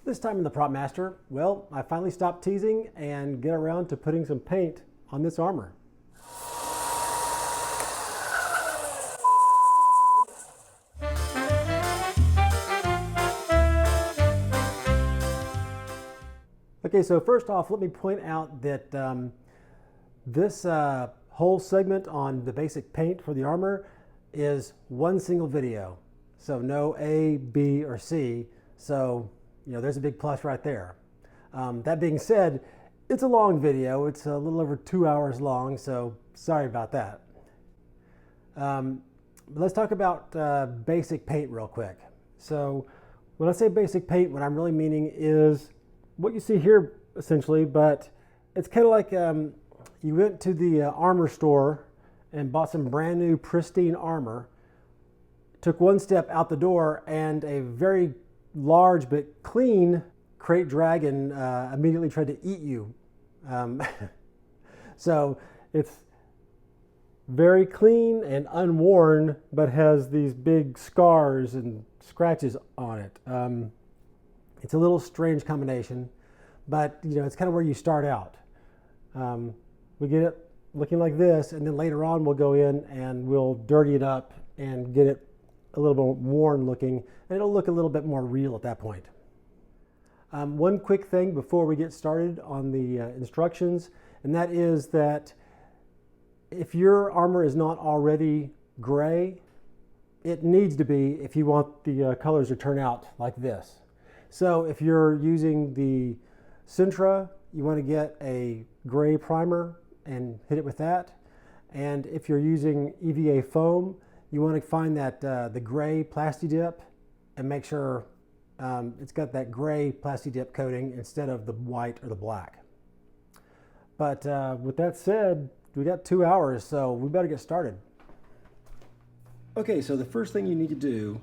This time in the Prop Master, well, I finally stopped teasing and get around to putting some paint on this armor. Okay, so first off, let me point out that this whole segment on the basic paint for the armor is one single video. So no A, B, or C. So, you know, there's a big plus right there. That being said, it's a long video. It's a little over 2 hours long, so sorry about that. But let's talk about basic paint real quick. So when I say basic paint, what I'm really meaning is what you see here, essentially, but it's kind of like you went to the armor store and bought some brand new pristine armor, took one step out the door, and a very large but clean crate dragon immediately tried to eat you. So it's very clean and unworn, but has these big scars and scratches on it. It's a little strange combination, but you know, it's kind of where you start out. We get it looking like this, and then later on we'll go in and we'll dirty it up and get it a little bit worn looking, and it'll look a little bit more real at that point. One quick thing before we get started on the instructions, and that is that if your armor is not already gray, it needs to be if you want the colors to turn out like this. So if you're using the Sintra, you want to get a gray primer and hit it with that. And if you're using EVA foam, you want to find that the gray Plasti Dip and make sure it's got that gray Plasti Dip coating instead of the white or the black. But with that said, we got 2 hours, so we better get started. Okay, so the first thing you need to do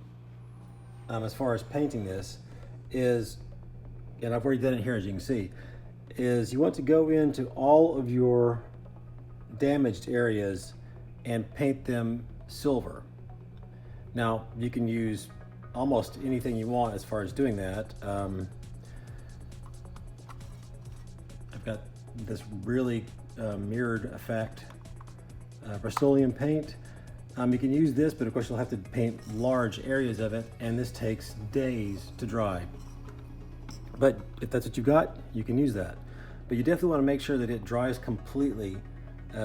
as far as painting this is, and I've already done it here as you can see, is you want to go into all of your damaged areas and paint them silver. Now you can use almost anything you want as far as doing that. I've got this really mirrored effect Rust-Oleum paint. You can use this, but of course you'll have to paint large areas of it, and this takes days to dry. But if that's what you got, you can use that. But you definitely want to make sure that it dries completely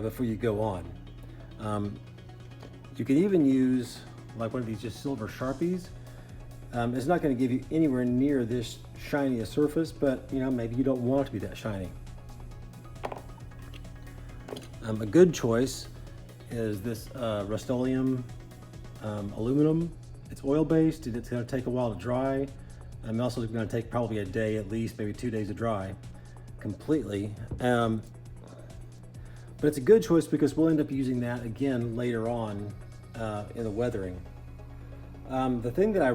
before you go on. You can even use like one of these just silver Sharpies. It's not going to give you anywhere near this shiny a surface, but you know, maybe you don't want it to be that shiny. A good choice is this Rust-Oleum aluminum. It's oil-based, and it's going to take a while to dry. Also going to take probably a day at least, maybe 2 days to dry completely. But it's a good choice because we'll end up using that again later on in the weathering. The thing that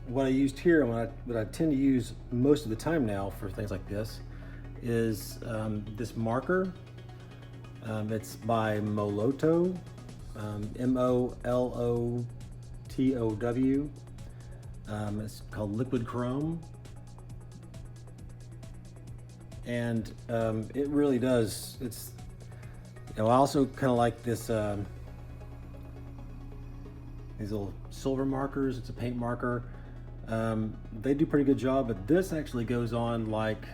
what I used here and what I tend to use most of the time now for things like this is this marker. It's by Molotow, M-O-L-O-T-O-W. It's called Liquid Chrome. And it really does, it's, you know, I also kind of like this, these little silver markers. It's a paint marker. They do a pretty good job, but this actually goes on like,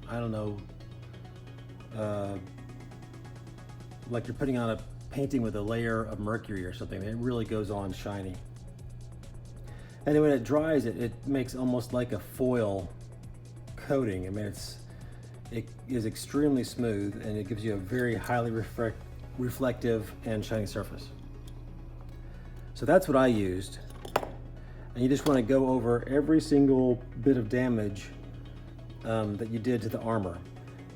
I don't know, like you're putting on a painting with a layer of mercury or something. It really goes on shiny. And then when it dries, it makes almost like a foil coating. I mean, it is extremely smooth, and it gives you a very highly reflective and shiny surface. So that's what I used. And you just want to go over every single bit of damage that you did to the armor.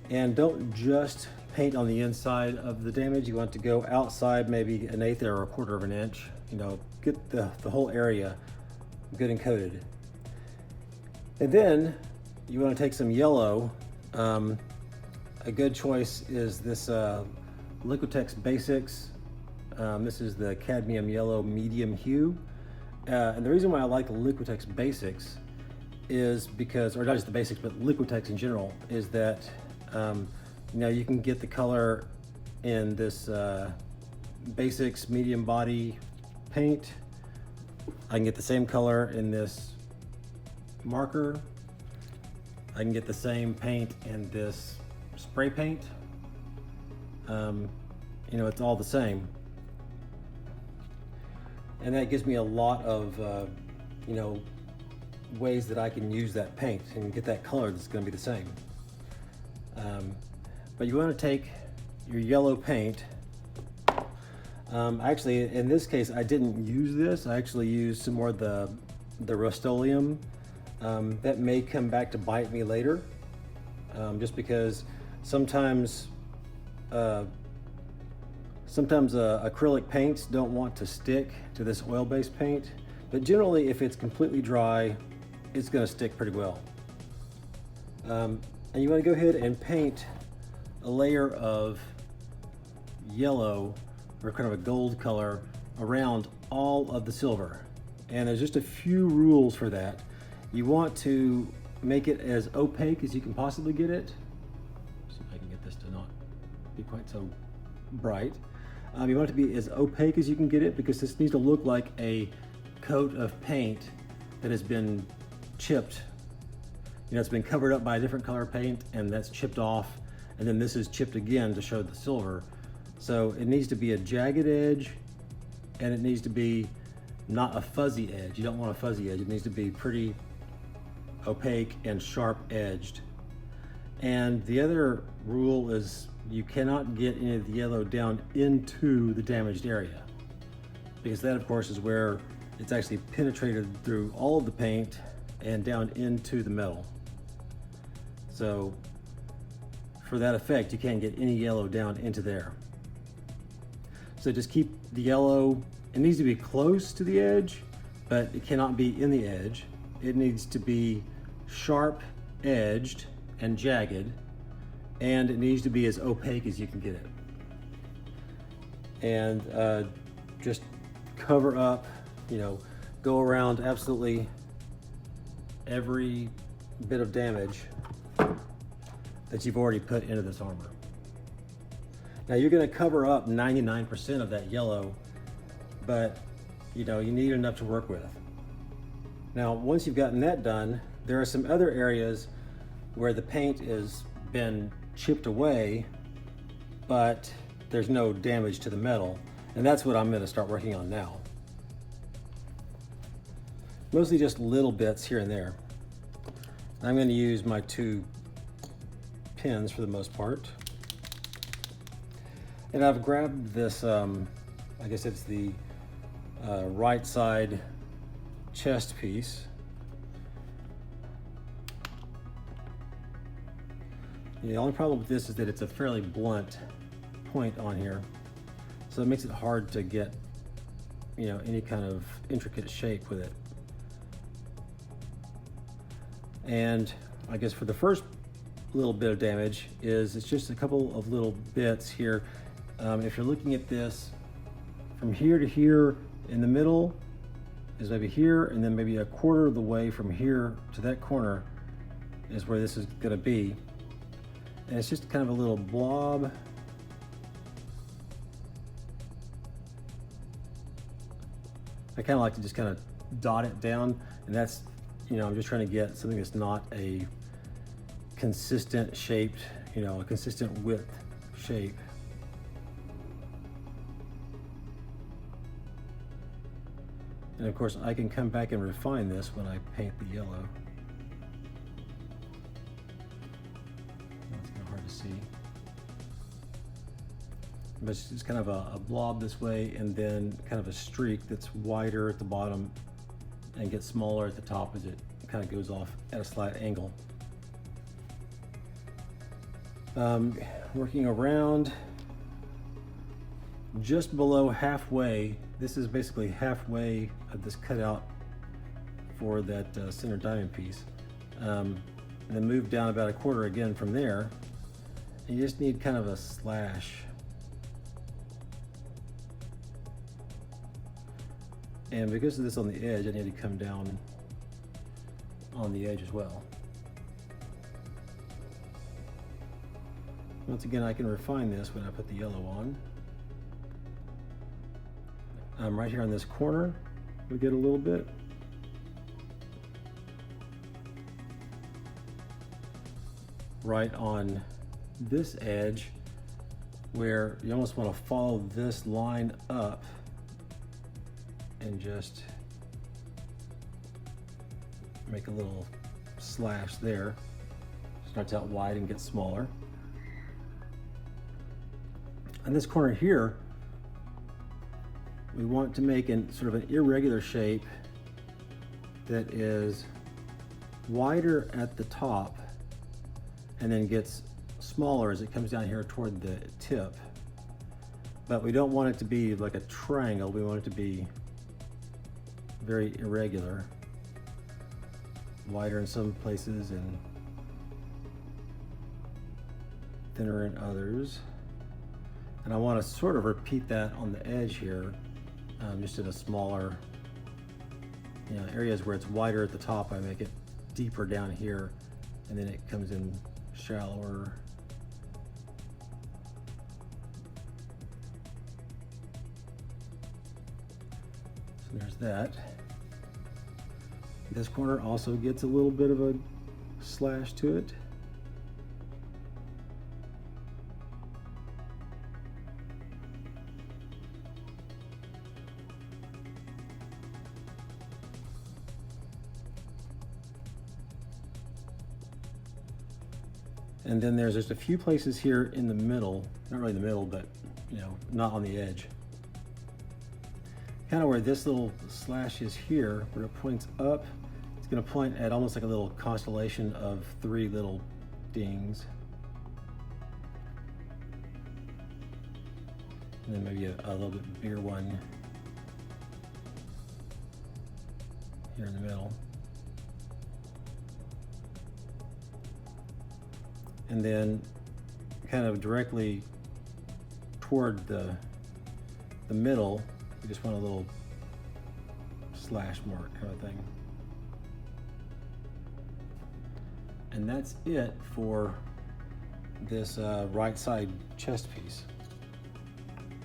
And don't just paint on the inside of the damage. You want to go outside maybe 1/8 or 1/4 of an inch. You know, get the whole area good and coated. And then you want to take some yellow. A good choice is this Liquitex Basics. This is the cadmium yellow medium hue. And the reason why I like the Liquitex Basics is because, or not just the basics, but Liquitex in general, is that you know, you can get the color in this basics medium body paint. I can get the same color in this marker. I can get the same paint in this spray paint. You know, it's all the same. And that gives me a lot of, you know, ways that I can use that paint and get that color that's going to be the same. But you want to take your yellow paint. Actually, in this case, I didn't use this. I actually used some more of the Rust-Oleum. That may come back to bite me later, just because sometimes acrylic paints don't want to stick to this oil-based paint, but generally if it's completely dry, it's going to stick pretty well. And you want to go ahead and paint a layer of yellow, or kind of a gold color, around all of the silver. And there's just a few rules for that. You want to make it as opaque as you can possibly get it. See if I can get this to not be quite so bright. You want it to be as opaque as you can get it, because this needs to look like a coat of paint that has been chipped. You know, it's been covered up by a different color paint and that's chipped off, and then this is chipped again to show the silver. So it needs to be a jagged edge, and it needs to be not a fuzzy edge. You don't want a fuzzy edge. It needs to be pretty opaque and sharp edged. And the other rule is you cannot get any of the yellow down into the damaged area, because that of course is where it's actually penetrated through all of the paint and down into the metal. So for that effect, you can't get any yellow down into there. So just keep the yellow, it needs to be close to the edge, but it cannot be in the edge. It needs to be sharp edged and jagged, and it needs to be as opaque as you can get it. And just cover up, you know, go around absolutely every bit of damage that you've already put into this armor. Now you're going to cover up 99% of that yellow, but you know, you need enough to work with. Now once you've gotten that done, there are some other areas where the paint has been chipped away, but there's no damage to the metal, and that's what I'm going to start working on now. Mostly just little bits here and there. I'm going to use my 2 pins for the most part. And I've grabbed this, I guess it's the right side chest piece. The only problem with this is that it's a fairly blunt point on here, so it makes it hard to get, you know, any kind of intricate shape with it. And I guess for the first little bit of damage is it's just a couple of little bits here. If you're looking at this from here to here, in the middle is maybe here, and then maybe a quarter of the way from here to that corner is where this is going to be. And it's just kind of a little blob. I kind of like to just kind of dot it down, and that's, you know, I'm just trying to get something that's not a consistent shaped, you know, a consistent width shape. And of course I can come back and refine this when I paint the yellow. It's kind of hard to see. But it's just kind of a blob this way, and then kind of a streak that's wider at the bottom and gets smaller at the top as it kind of goes off at a slight angle. Working around just below halfway. This is basically halfway of this cutout for that center diamond piece. And then move down about a quarter again from there. And you just need kind of a slash. And because of this on the edge, I need to come down on the edge as well. Once again, I can refine this when I put the yellow on. Right here on this corner, we get a little bit. Right on this edge, where you almost want to follow this line up and just make a little slash there. Starts out wide and gets smaller. On this corner here, we want to make sort of an irregular shape that is wider at the top and then gets smaller as it comes down here toward the tip. But we don't want it to be like a triangle. We want it to be very irregular, wider in some places and thinner in others. And I want to sort of repeat that on the edge here, just in a smaller, areas where it's wider at the top, I make it deeper down here, and then it comes in shallower. So there's that. This corner also gets a little bit of a slash to it. And then there's just a few places here in the middle, not really the middle, but not on the edge. Kind of where this little slash is here, where it points up, it's going to point at almost like a little constellation of 3 little dings. And then maybe a little bit bigger one here in the middle. And then kind of directly toward the middle, you just want a little slash mark kind of thing. And that's it for this right side chest piece.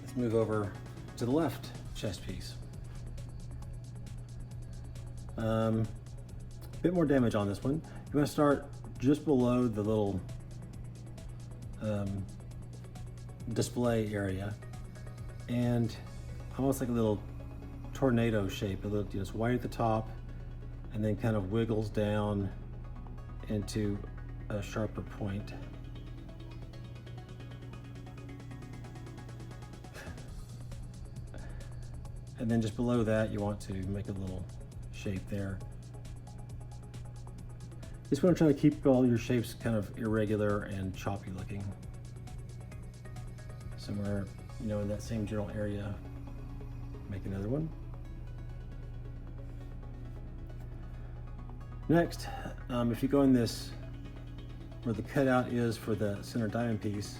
Let's move over to the left chest piece. Bit more damage on this one. You want to start just below the little display area, and almost like a little tornado shape. It's white at the top and then kind of wiggles down into a sharper point. And then just below that, you want to make a little shape there. Just want to try to keep all your shapes kind of irregular and choppy looking. Somewhere, in that same general area, make another one. Next, if you go in this, where the cutout is for the center diamond piece,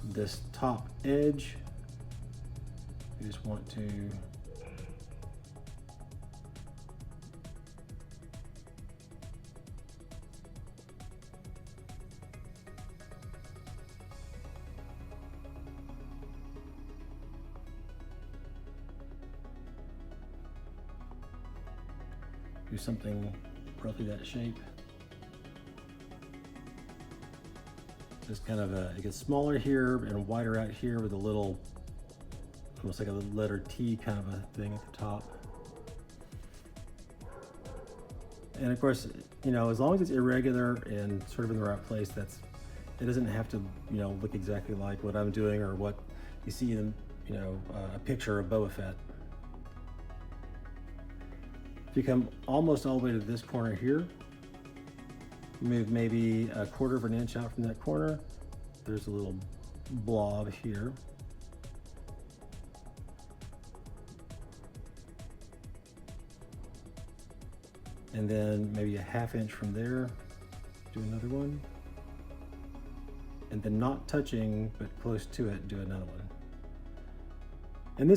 this top edge, you just want to do something roughly that shape. Just kind of it gets smaller here and wider out here with a little, almost like a letter T kind of a thing at the top. And of course, as long as it's irregular and sort of in the right place, it doesn't have to, look exactly like what I'm doing or what you see in, a picture of Boba Fett. If you come almost all the way to this corner here, move maybe 1/4 of an inch out from that corner, there's a little blob here. And then maybe a 1/2 inch from there, do another one. And then not touching, but close to it, do another one. And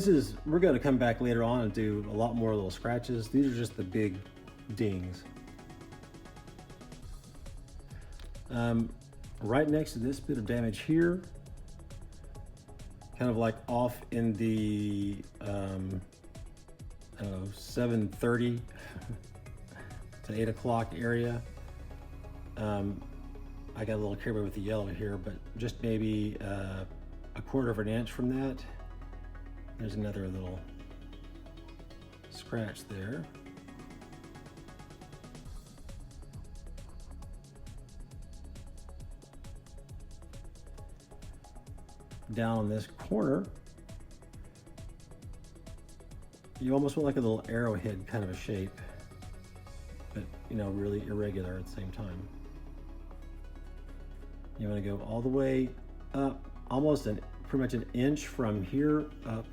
we're going to come back later on and do a lot more little scratches. These are just the big dings. Right next to this bit of damage here, kind of like off in the, I don't know, 7:30 to 8 o'clock area. I got a little carried away with the yellow here, but just maybe a quarter of an inch from that, there's another little scratch there. Down on this corner, you almost want like a little arrowhead kind of a shape, but you know, really irregular at the same time. You want to go all the way up, almost pretty much an inch from here up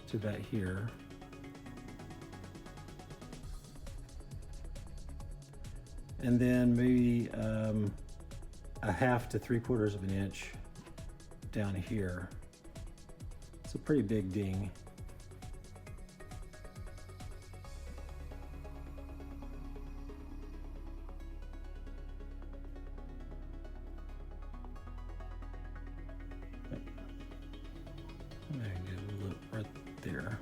to about here. And then maybe a half to 3/4 of an inch down here. It's a pretty big ding. Right there.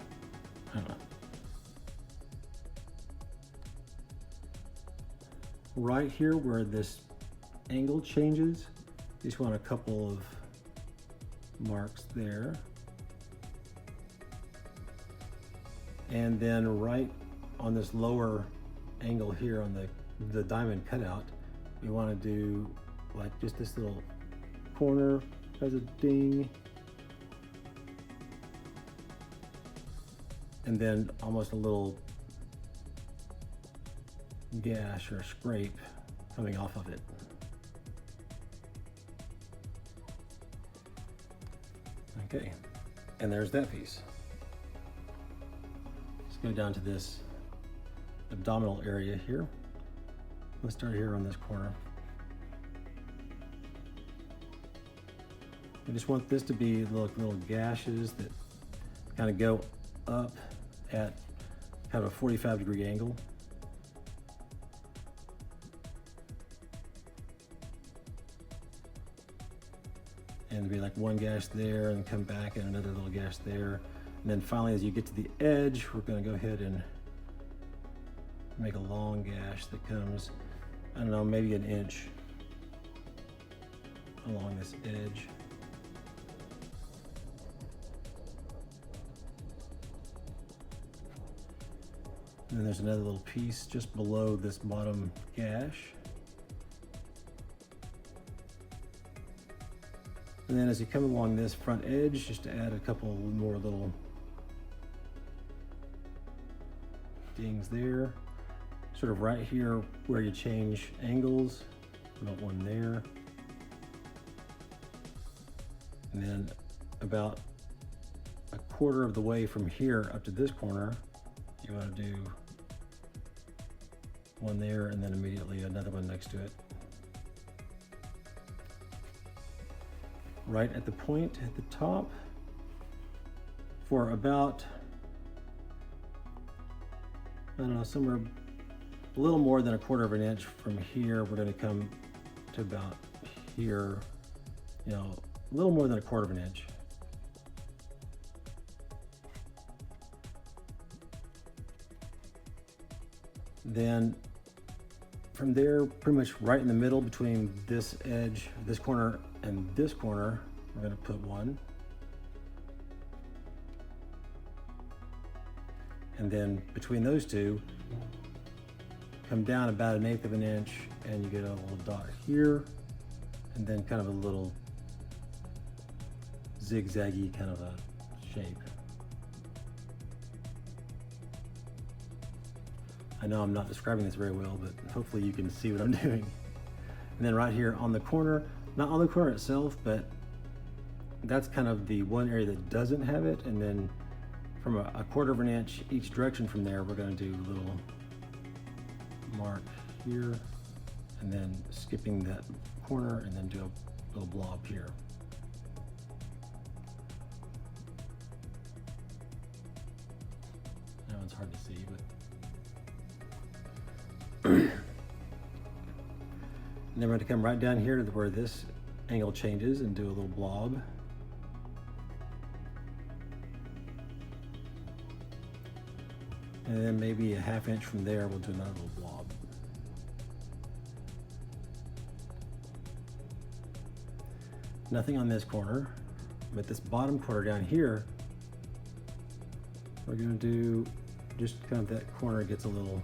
I don't know. Right here where this angle changes, you just want a couple of marks there. And then right on this lower angle here on the diamond cutout, you want to do like just this little corner as a ding. And then almost a little gash or scrape coming off of it. Okay, and there's that piece. Let's go down to this abdominal area here. Let's start here on this corner. I just want this to be little gashes that kind of go up at kind of a 45-degree angle. And there'll be like one gash there and come back and another little gash there. And then finally, as you get to the edge, we're going to go ahead and make a long gash that comes, I don't know, maybe an inch along this edge. And then there's another little piece just below this bottom gash. And then as you come along this front edge, just to add a couple more little dings there. Sort of right here where you change angles, about one there. And then about a quarter of the way from here up to this corner, you want to do one there and then immediately another one next to it. Right at the point at the top, for about, I don't know, somewhere a little more than a quarter of an inch from here, we're going to come to about here, you know, a little more than a quarter of an inch. Then from there, pretty much right in the middle between this edge, this corner, and this corner, we're going to put one. And then between those two, come down about 1/8 of an inch, and you get a little dot here, and then kind of a little zigzaggy kind of a shape. I know I'm not describing this very well, but hopefully you can see what I'm doing. And then right here on the corner, not on the corner itself, but that's kind of the one area that doesn't have it. And then from a quarter of an inch each direction from there, we're going to do a little mark here, and then skipping that corner, and then do a little blob here. That one's hard to see, but And then we're going to come right down here to where this angle changes and do a little blob. And then maybe a ½ inch from there, we'll do another little blob. Nothing on this corner, but this bottom corner down here, we're going to do just kind of that corner gets a little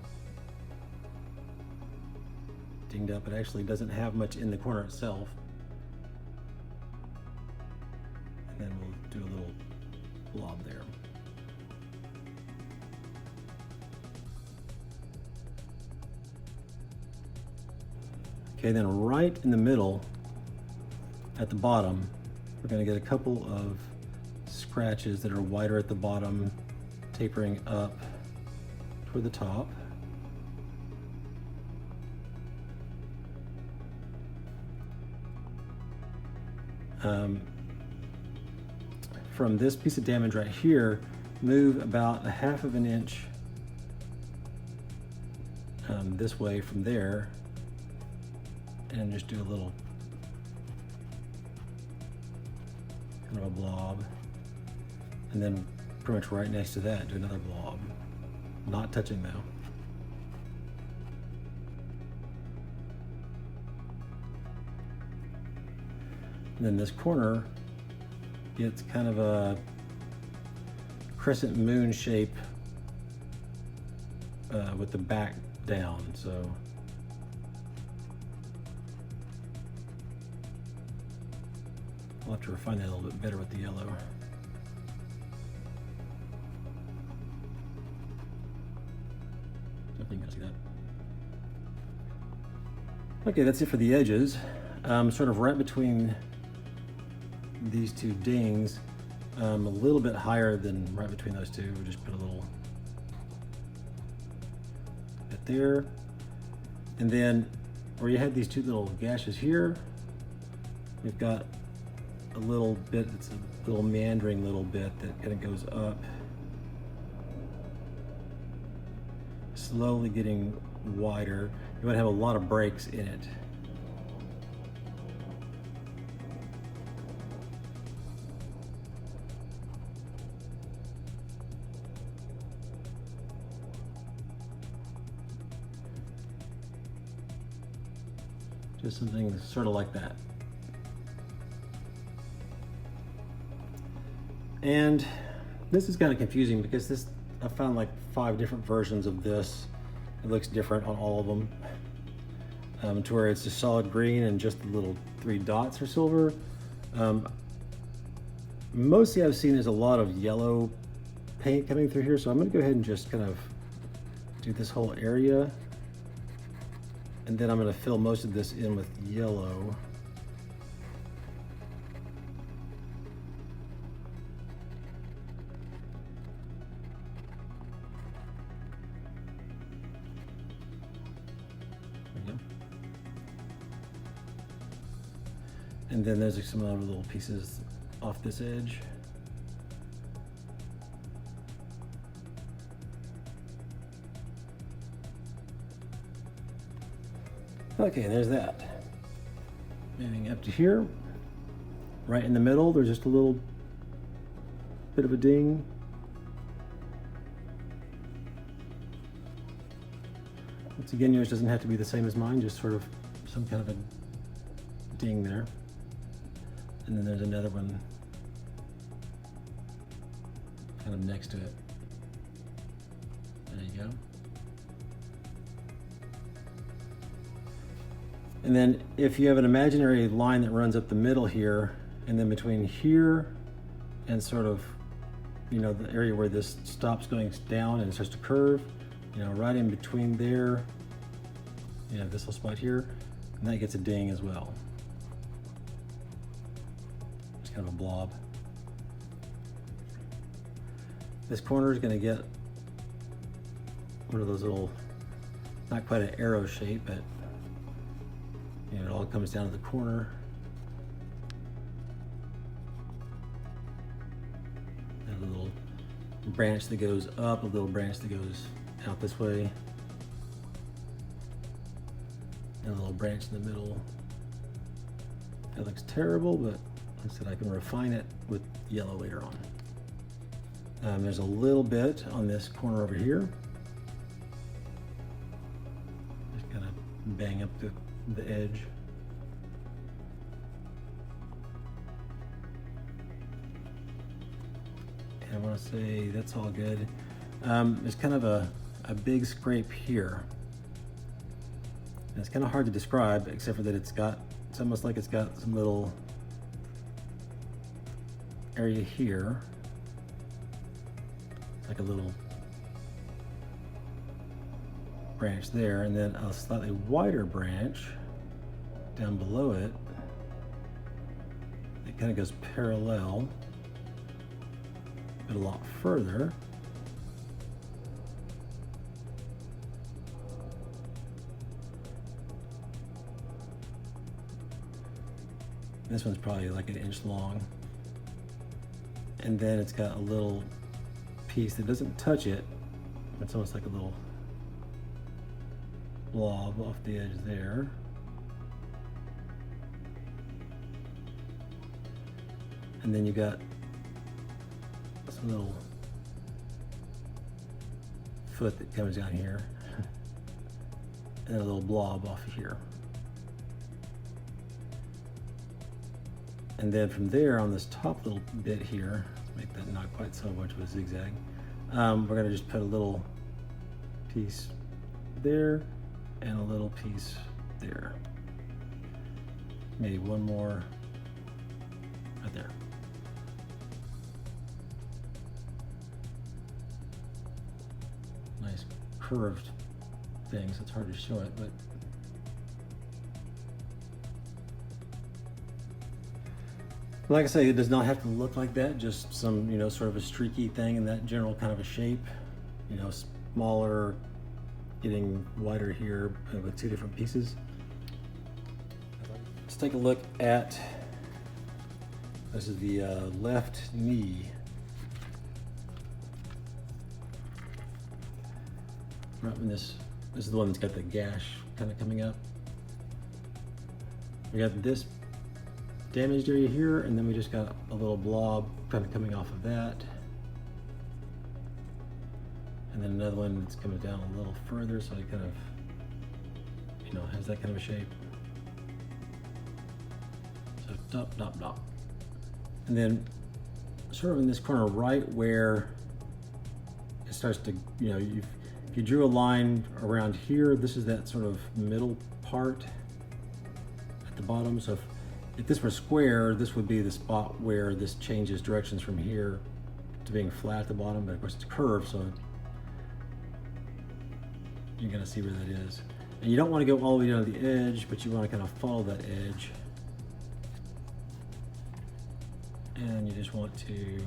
dinged up. It actually doesn't have much in the corner itself. And then we'll do a little blob there. Okay, then right in the middle, at the bottom, we're going to get a couple of scratches that are wider at the bottom, tapering up toward the top. From this piece of damage right here, move about a ½ inch this way from there, and just do a little kind of a blob, and then pretty much right next to that do another blob, not touching though. And then this corner gets kind of a crescent moon shape with the back down, so I'll have to refine that a little bit better with the yellow. I think you can see that. Okay, that's it for the edges. Sort of right between these two dings, a little bit higher than right between those two. We'll just put a little bit there. And then where you had these two little gashes here, we've got a little bit, it's a little meandering little bit that kind of goes up, slowly getting wider. You want to have a lot of breaks in it. Just something sort of like that. And this is kind of confusing because this, I found like 5 different versions of this. It looks different on all of them. To where it's a solid green and just the little 3 dots are silver. Mostly I've seen there's a lot of yellow paint coming through here, so I'm gonna go ahead and just kind of do this whole area. And then I'm gonna fill most of this in with yellow. And then there's some other little pieces off this edge. Okay, there's that. Moving up to here, right in the middle, there's just a little bit of a ding. Once again, yours doesn't have to be the same as mine, just sort of some kind of a ding there. And then there's another one kind of next to it. There you go. And then if you have an imaginary line that runs up the middle here, and then between here and sort of, you know, the area where this stops going down and it starts to curve, you know, right in between there, you know, this little spot here, and that gets a ding as well. Kind of a blob. This corner is going to get one of those little, not quite an arrow shape, but you know, it all comes down to the corner. And a little branch that goes up, a little branch that goes out this way. And a little branch in the middle. That looks terrible, but like I said, I can refine it with yellow later on. There's a little bit on this corner over here. Just kind of bang up the edge. And I want to say that's all good. There's kind of a big scrape here. And it's kind of hard to describe, except for that it's almost like it's got some little area here. Like a little branch there, and then a slightly wider branch down below it. It kind of goes parallel, but a lot further. This one's probably like an inch long. And then it's got a little piece that doesn't touch it. It's almost like a little blob off the edge there. And then you got some little foot that comes down here and a little blob off of here. And then from there on this top little bit here, let's make that not quite so much of a zigzag, we're gonna just put a little piece there and a little piece there. Maybe one more right there. Nice curved thing, so it's hard to show it, but like I say, it does not have to look like that, just some, sort of a streaky thing in that general kind of a shape. Smaller, getting wider here with two different pieces. Let's take a look at, this is the left knee. Right when this is the one that's got the gash kind of coming up. We got this damaged area here, and then we just got a little blob kind of coming off of that. And then another one that's coming down a little further, so it kind of, has that kind of a shape. So dop, dop, dop. And then sort of in this corner right where it starts to, if you drew a line around here, this is that sort of middle part at the bottom. So if this were square, this would be the spot where this changes directions from here to being flat at the bottom, but of course it's curved, so you're gonna see where that is. And you don't want to go all the way down to the edge, but you want to kind of follow that edge. And you just want to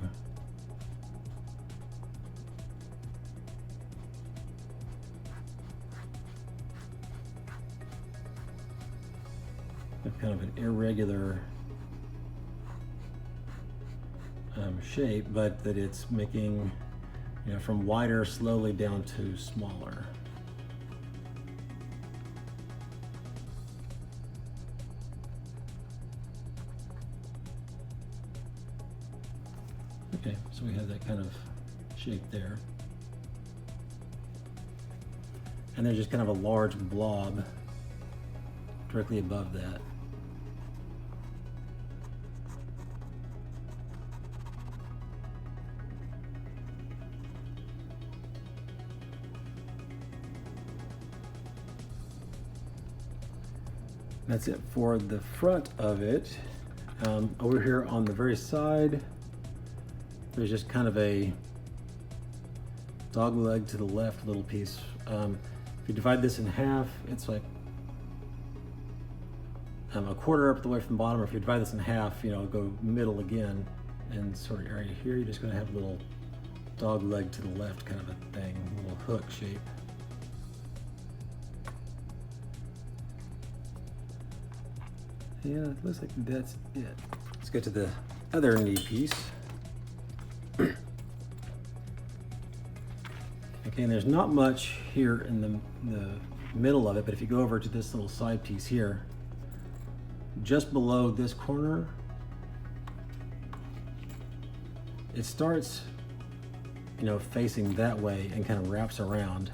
have kind of an irregular shape, but that it's making, from wider slowly down to smaller. Okay, so we have that kind of shape there. And there's just kind of a large blob directly above that. That's it for the front of it. Over here on the very side, there's just kind of a dog leg to the left little piece. If you divide this in half, it's like a quarter up the way from the bottom, or if you divide this in half, go middle again, and sort of area here, you're just going to have a little dog leg to the left kind of a thing, a little hook shape. Yeah, it looks like that's it. Let's go to the other knee piece. Okay, Okay, and there's not much here in the middle of it, but if you go over to this little side piece here, just below this corner, it starts, you know, facing that way and kind of wraps around.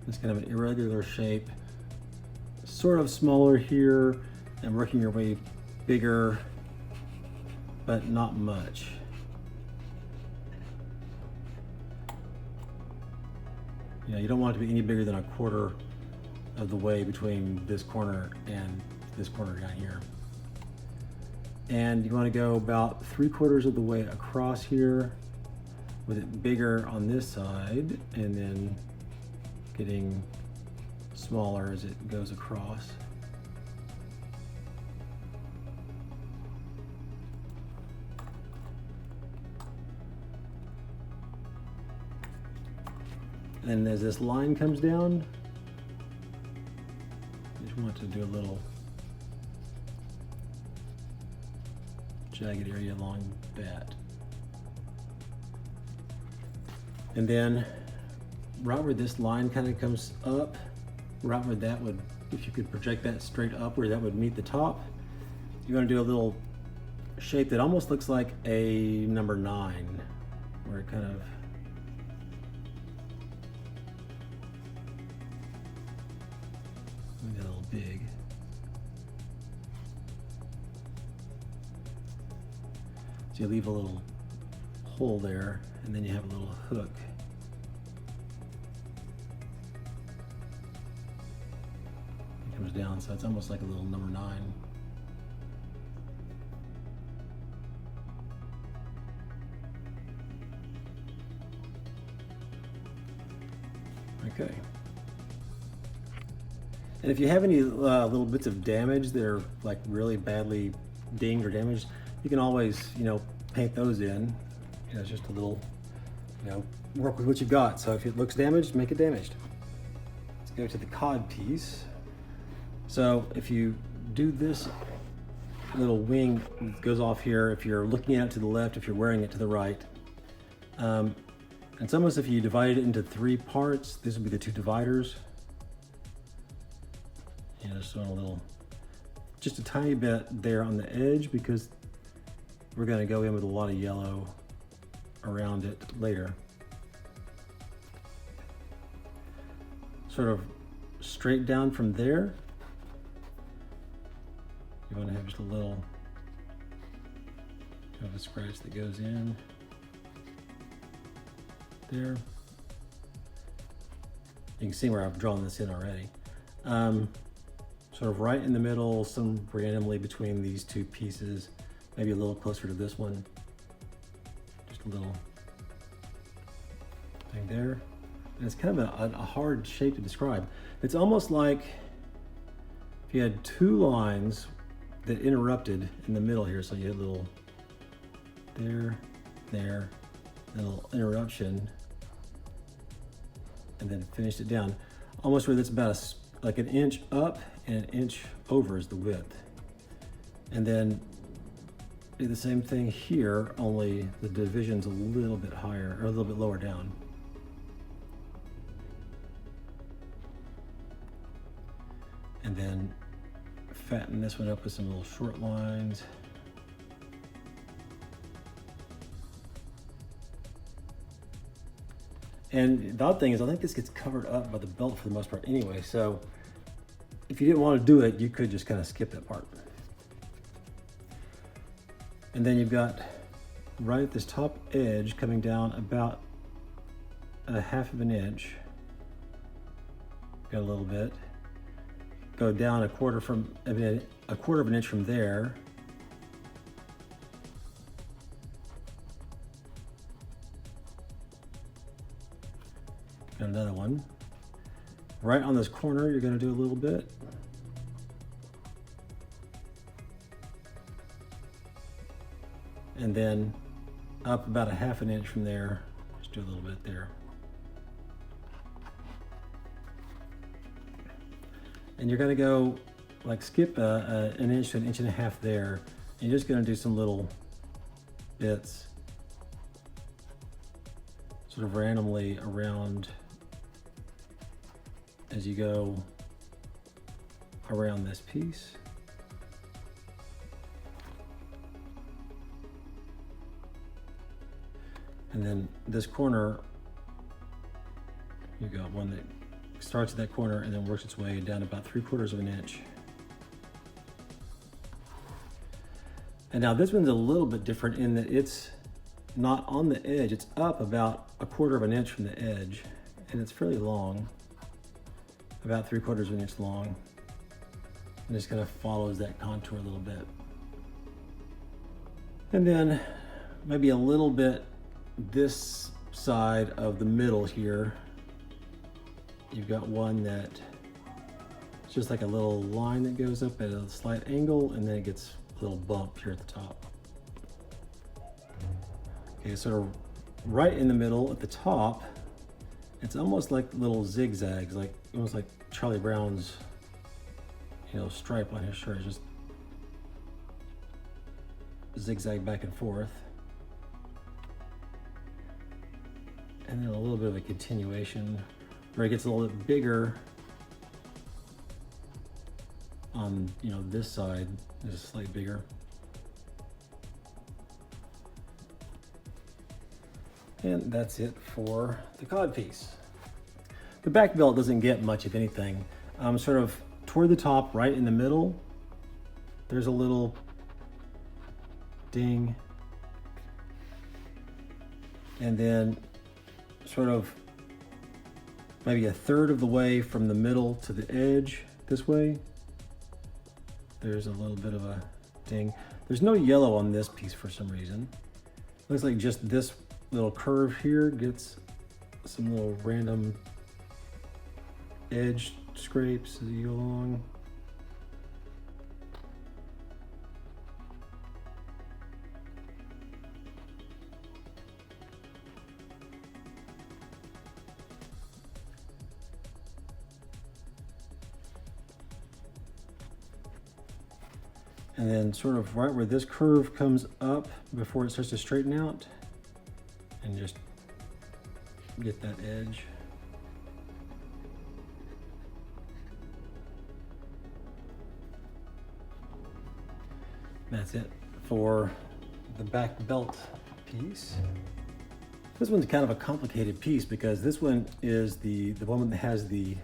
It's kind of an irregular shape, sort of smaller here and working your way bigger, but not much. You know, you don't want it to be any bigger than a quarter of the way between this corner and this corner down here. And you want to go about 3/4 of the way across here with it bigger on this side and then getting smaller as it goes across. And as this line comes down, you just want to do a little jagged area along that. And then right where this line kind of comes up, right where that would, if you could project that straight up where that would meet the top, you want to do a little shape that almost looks like a number 9, where it kind of a little big. So you leave a little hole there, and then you have a little hook. It comes down, so it's almost like a little number 9. Okay. And if you have any little bits of damage that are like really badly dinged or damaged, you can always, you know, paint those in. You know, it's just a little, you know, work with what you got. So if it looks damaged, make it damaged. Let's go to the cod piece. So if you do this little wing that goes off here, if you're looking at it to the left, if you're wearing it to the right, it's almost if you divide it into 3 parts, this would be the 2 dividers. You know, just a little, just a tiny bit there on the edge because we're going to go in with a lot of yellow around it later. Sort of straight down from there, you want to have just a little kind of a scratch that goes in there. You can see where I've drawn this in already. Sort of right in the middle, some randomly between these 2 pieces, maybe a little closer to this one. Just a little thing there. And it's kind of a hard shape to describe. It's almost like if you had 2 lines that interrupted in the middle here. So you had a little there, there, a little interruption, and then finished it down. Almost where that's about like an inch up and an inch over is the width. And then do the same thing here, only the division's a little bit higher or a little bit lower down. And then fatten this one up with some little short lines. And the odd thing is I think this gets covered up by the belt for the most part anyway, so if you didn't want to do it, you could just kind of skip that part. And then you've got right at this top edge coming down about a 1/2 inch. Got a little bit. Go down a quarter of an inch from there. Got another one. Right on this corner, you're going to do a little bit. And then up about a 1/2 inch from there, just do a little bit there. And you're going to go like skip an inch to an inch and a half there. You're just gonna do some little bits sort of randomly around as you go around this piece. And then this corner, you've got one that starts at that corner and then works its way down about 3/4 of an inch. And now this one's a little bit different in that it's not on the edge, it's up about 1/4 of an inch from the edge, and it's fairly long, about 3/4 of an inch long. And just kind of follows that contour a little bit. And then maybe a little bit this side of the middle here, you've got one that it's just like a little line that goes up at a slight angle, and then it gets a little bump here at the top. Okay, sort of right in the middle at the top, it's almost like little zigzags, like almost like Charlie Brown's, stripe on his shirt, just zigzag back and forth. And then a little bit of a continuation where it gets a little bit bigger on, this side is slightly bigger. And that's it for the cod piece. The back belt doesn't get much of anything. Sort of toward the top, right in the middle, there's a little ding. And then sort of maybe 1/3 of the way from the middle to the edge this way, there's a little bit of a ding. There's no yellow on this piece for some reason. Looks like just this little curve here gets some little random edge scrapes as you go along. And then sort of right where this curve comes up before it starts to straighten out, and just get that edge. That's it for the back belt piece. This one's kind of a complicated piece because this one is the one that has the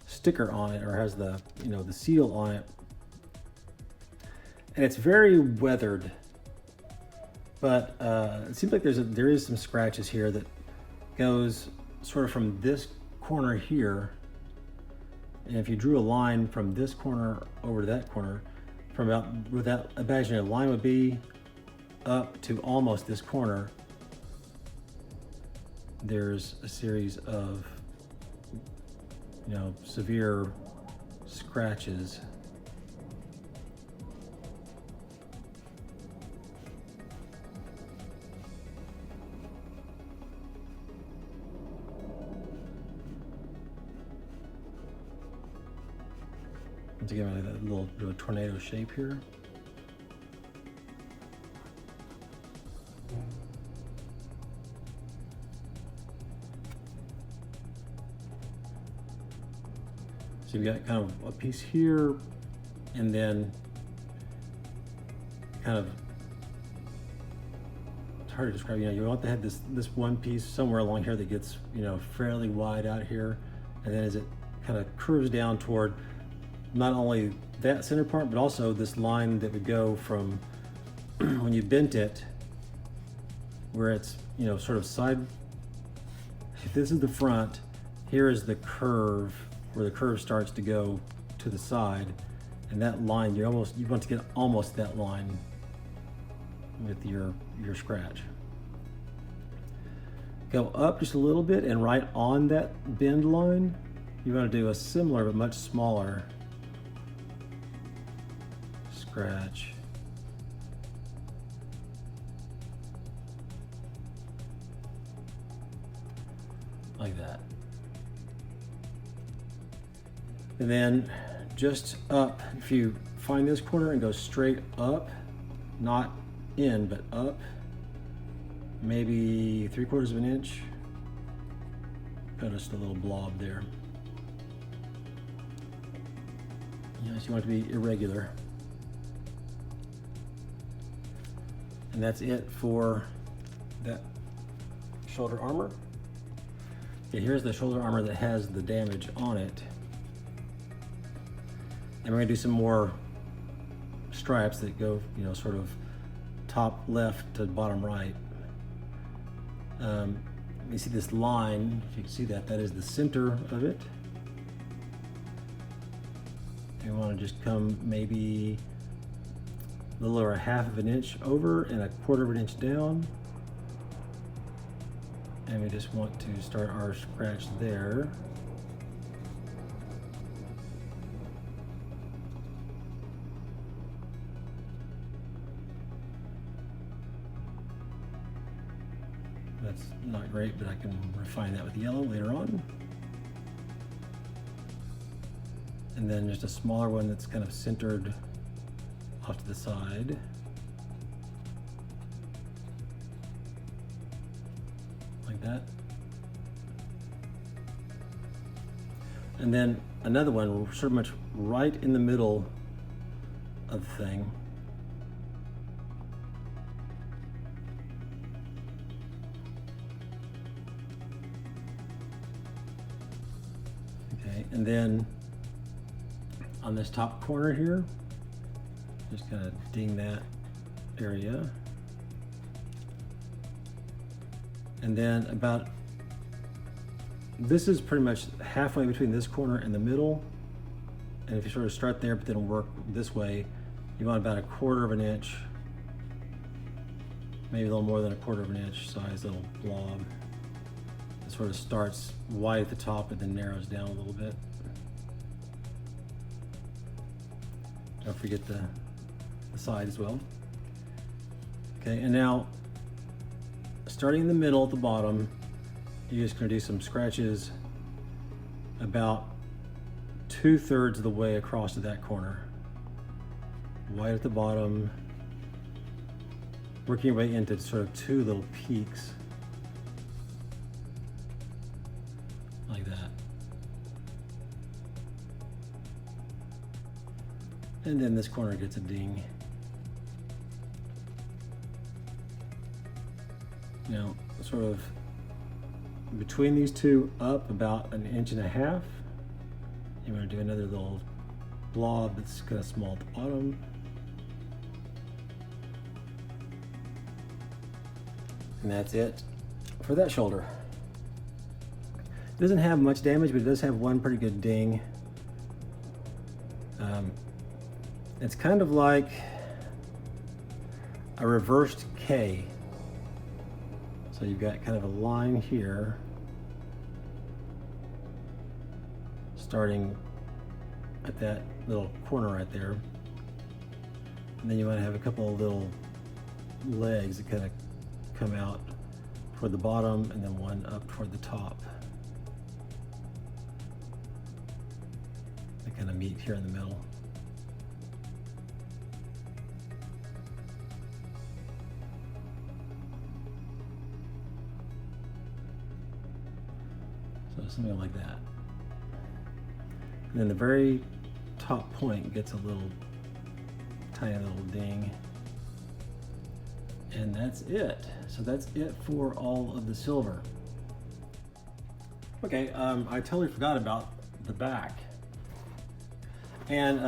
sticker on it, or has the the seal on it. And it's very weathered, but it seems like there is some scratches here that goes sort of from this corner here. And if you drew a line from this corner over to that corner, from about where that imaginary line would be up to almost this corner, there's a series of severe scratches. To give it a little bit of a tornado shape here. So you've got kind of a piece here, and then kind of, it's hard to describe, you want to have this one piece somewhere along here that gets, fairly wide out here, and then as it kind of curves down toward not only that center part, but also this line that would go from when you bent it, where it's, sort of side. If this is the front, here is the curve, where the curve starts to go to the side, and that line, you want to get almost that line with your scratch. Go up just a little bit, and right on that bend line, you want to do a similar but much smaller scratch. Like that. And then just up, if you find this corner and go straight up, not in, but up, maybe 3/4 of an inch. Got just a little blob there. Yes, you want it to be irregular. And that's it for that shoulder armor. Okay, here's the shoulder armor that has the damage on it. And we're gonna do some more stripes that go, you know, sort of top left to bottom right. You see this line, if you can see that, that is the center of it. You want to just come maybe a little over 1/2 inch over and 1/4 inch down. And we just want to start our scratch there. That's not great, but I can refine that with yellow later on. And then just a smaller one that's kind of centered off to the side. Like that. And then another one sort of much right in the middle of the thing. Okay, and then on this top corner here, just kind of ding that area. And then about, this is pretty much halfway between this corner and the middle. And if you sort of start there, but then work this way, you want about 1/4 inch, maybe a little more than 1/4 inch size little blob. It sort of starts wide at the top and then narrows down a little bit. Don't forget the side as well. Okay, and now starting in the middle at the bottom, you're just going to do some scratches about 2/3 of the way across to that corner. White at the bottom, working your way into sort of 2 little peaks. Like that. And then this corner gets a ding. Now, sort of between these two up about 1.5 inches, you want to do another little blob that's kind of small at the bottom. And that's it for that shoulder. It doesn't have much damage, but it does have one pretty good ding. It's kind of like a reversed K. So you've got kind of a line here, starting at that little corner right there. And then you want to have a couple of little legs that kind of come out toward the bottom and then one up toward the top. They kind of meet here in the middle. So something like that. And then the very top point gets a little tiny little ding. And that's it. So that's it for all of the silver. Okay, I totally forgot about the back. And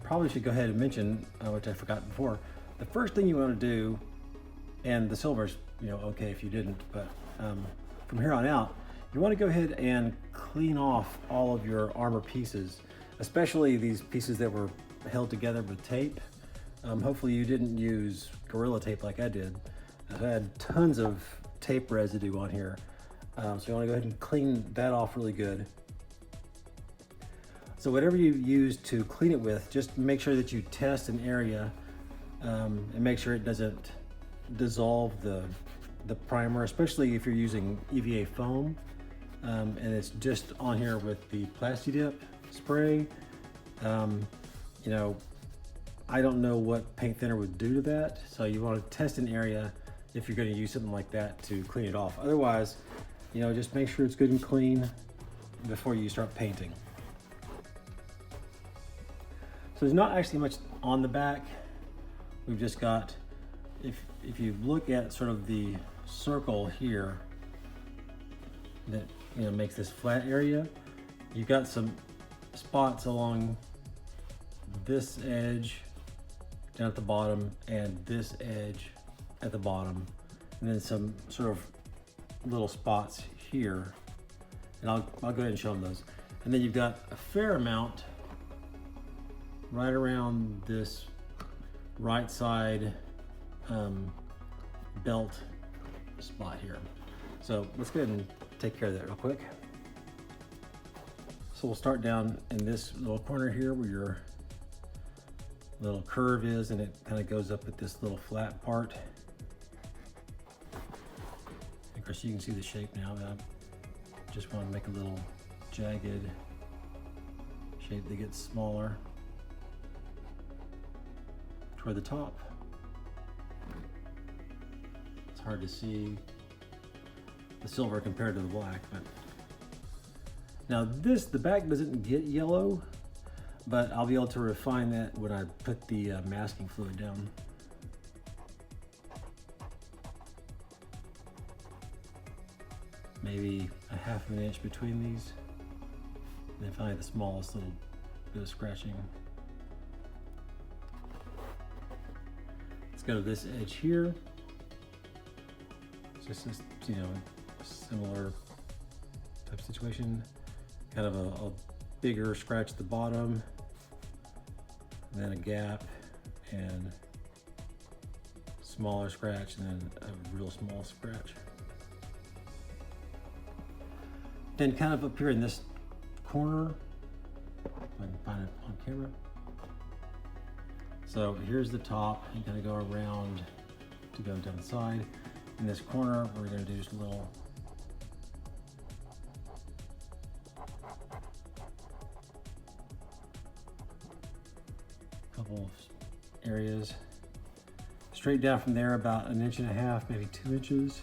probably should go ahead and mention, which I forgot before, the first thing you want to do, and the silver's, you know, okay if you didn't, but from here on out, you want to go ahead and clean off all of your armor pieces, especially these pieces that were held together with tape. Hopefully you didn't use Gorilla Tape like I did. I've had tons of tape residue on here. So you want to go ahead and clean that off really good. So whatever you use to clean it with, just make sure that you test an area and make sure it doesn't dissolve the primer, especially if you're using EVA foam. And it's just on here with the Plasti Dip spray. You know, I don't know what paint thinner would do to that. So you want to test an area if you're going to use something like that to clean it off. Otherwise, you know, just make sure it's good and clean before you start painting. So there's not actually much on the back. We've just got, if you look at sort of the circle here that, you know, makes this flat area, you've got some spots along this edge down at the bottom and this edge at the bottom, and then some sort of little spots here, and I'll go ahead and show them those. And then you've got a fair amount right around this right side belt spot here. So let's go ahead and take care of that real quick. So we'll start down in this little corner here where your little curve is, and it kind of goes up at this little flat part. Of course, you can see the shape now. I just want to make a little jagged shape that gets smaller toward the top. It's hard to see the silver compared to the black, but now the back doesn't get yellow, but I'll be able to refine that when I put the masking fluid down. Maybe a ½ inch between these, and then finally the smallest little bit of scratching. Let's go to this edge here. It's just, you know, a similar type situation. Kind of a bigger scratch at the bottom, and then a gap, and smaller scratch, and then a real small scratch. Then kind of up here in this corner, if I can find it on camera. So here's the top, you kind of go around to go down the side. In this corner, we're going to do just a little couple of areas. Straight down from there about 1.5 inches, maybe 2 inches.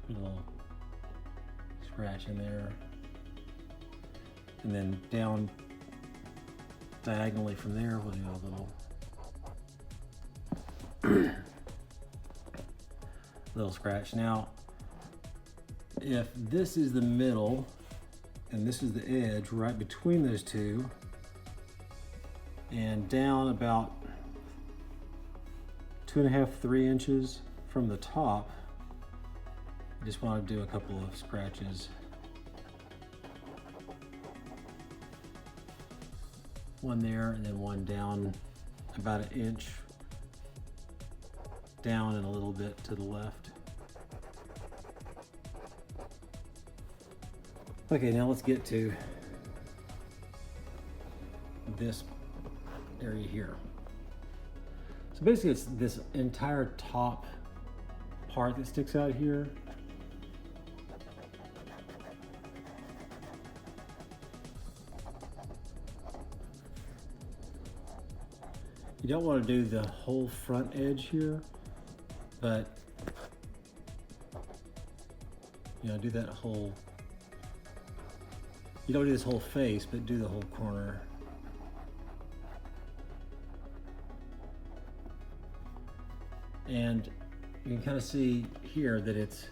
Put a little scratch in there. And then down diagonally from there, we'll do a little scratch. Now, if this is the middle and this is the edge right between those two, and down about 2.5, 3 inches from the top, I just want to do a couple of scratches. One there, and then one down about 1 inch down and a little bit to the left. Okay, now let's get to this area here. So basically it's this entire top part that sticks out here. You don't want to do the whole front edge here, but you know, do that whole, you don't do this whole face, but do the whole corner. And you can kind of see here that it's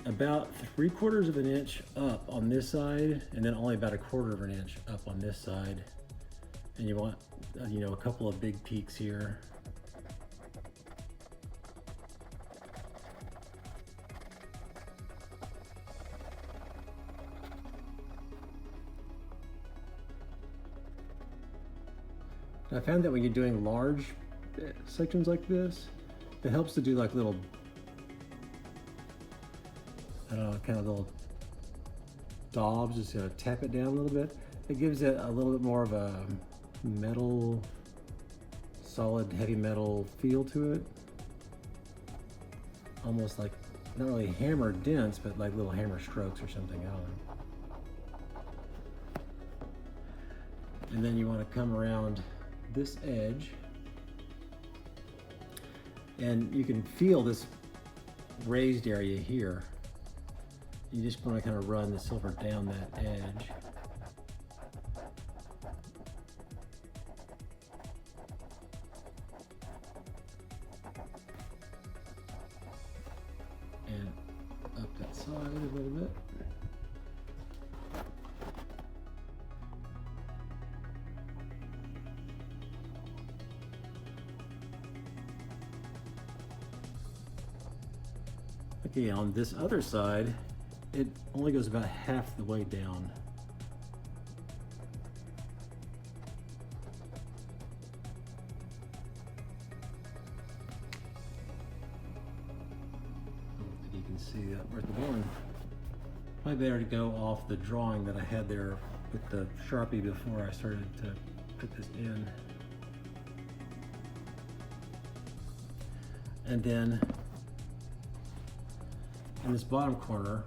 about 3/4 of an inch up on this side, and then only about 1/4 of an inch up on this side. And you want, you know, a couple of big peaks here. I found that when you're doing large sections like this, it helps to do like little, I don't know, kind of little daubs, just tap it down a little bit. It gives it a little bit more of a metal, solid, heavy metal feel to it. Almost like, not really hammer dents, but like little hammer strokes or something, I don't know. And then you want to come around this edge, and you can feel this raised area here. You just want to kind of run the silver down that edge. And up that side a little bit. Okay, on this other side, it only goes about half the way down. I don't think you can see that worth the going. Probably better to go off the drawing that I had there with the Sharpie before I started to put this in. And then in this bottom corner,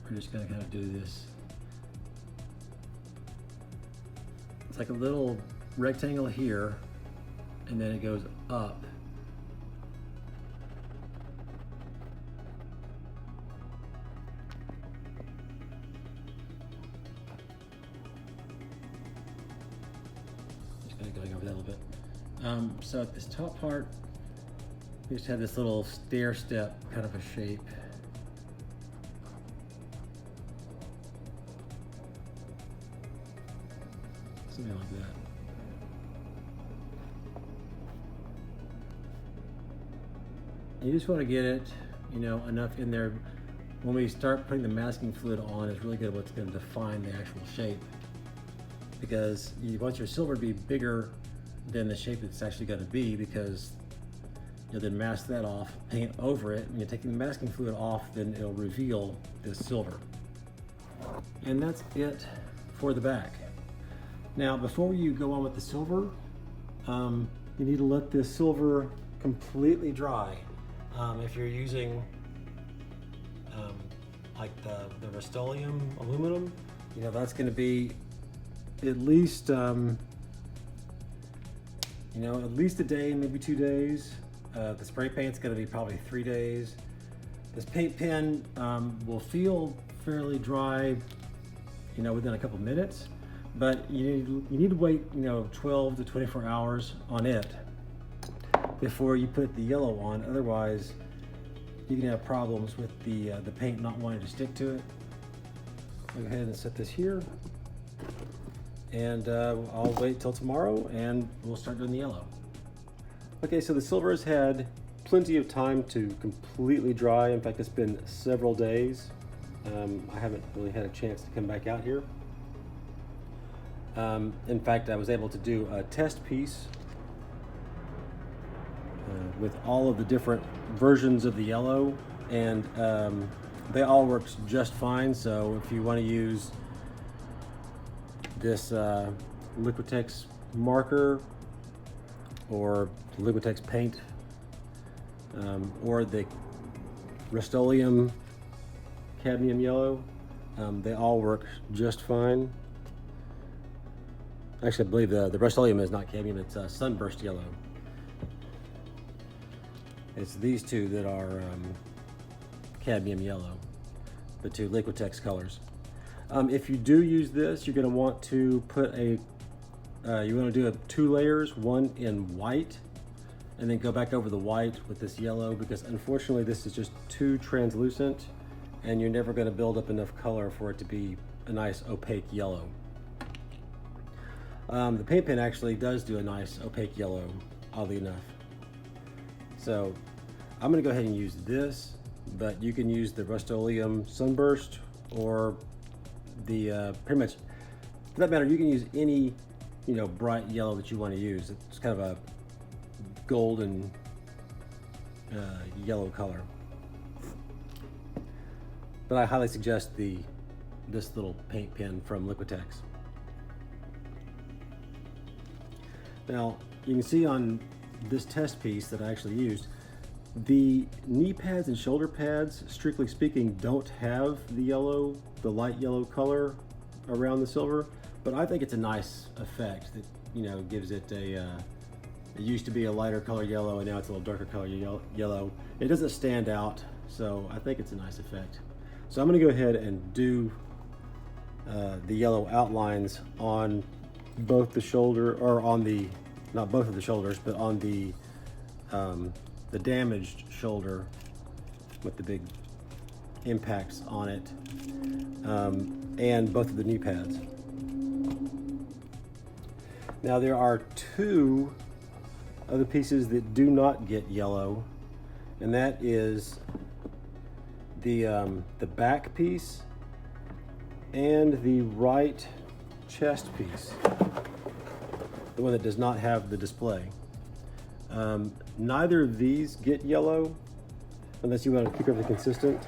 we're just gonna kind of do this. It's like a little rectangle here, and then it goes up. Just kind of going over that a little bit. So at this top part, we just have this little stair step kind of a shape. Something like that. You just want to get it, you know, enough in there. When we start putting the masking fluid on, it's really good what's going to define the actual shape. Because you want your silver to be bigger than the shape it's actually going to be, because you'll then mask that off, paint over it. When you're taking the masking fluid off, then it'll reveal this silver. And that's it for the back. Now, before you go on with the silver, you need to let this silver completely dry. If you're using like the Rust-Oleum aluminum, you know, that's going to be at least you know, at least a day, maybe 2 days. The spray paint's going to be probably 3 days. This paint pen will feel fairly dry, you know, within a couple minutes, but you need to wait, you know, 12 to 24 hours on it before you put the yellow on. Otherwise, you can have problems with the paint not wanting to stick to it. I'll go ahead and set this here, and I'll wait till tomorrow and we'll start doing the yellow. Okay, so the silver has had plenty of time to completely dry. In fact, it's been several days. I haven't really had a chance to come back out here. In fact, I was able to do a test piece with all of the different versions of the yellow, and they all worked just fine. So if you want to use this Liquitex marker or Liquitex paint, or the Rust-Oleum cadmium yellow, they all work just fine. Actually, I believe the Rust-Oleum is not cadmium, it's sunburst yellow. It's these two that are cadmium yellow, the two Liquitex colors. If you do use this, you're going to want to put you want to do 2 layers, one in white, and then go back over the white with this yellow, because unfortunately this is just too translucent and you're never going to build up enough color for it to be a nice opaque yellow. The paint pen actually does do a nice opaque yellow, oddly enough. So I'm going to go ahead and use this, but you can use the Rust-Oleum Sunburst, or the pretty much, for that matter, you can use any, you know, bright yellow that you want to use. It's kind of a golden yellow color, but I highly suggest this little paint pen from Liquitex. Now you can see on this test piece that I actually used, the knee pads and shoulder pads, strictly speaking, don't have the yellow, the light yellow color around the silver, but I think it's a nice effect that, you know, gives it a, it used to be a lighter color yellow and now it's a little darker color yellow. It doesn't stand out, so I think it's a nice effect. So I'm gonna go ahead and do the yellow outlines on both the shoulder, or on the, not both of the shoulders, but on the damaged shoulder with the big impacts on it, and both of the knee pads. Now there are two other pieces that do not get yellow, and that is the back piece and the right chest piece, the one that does not have the display. Neither of these get yellow unless you want to keep everything consistent.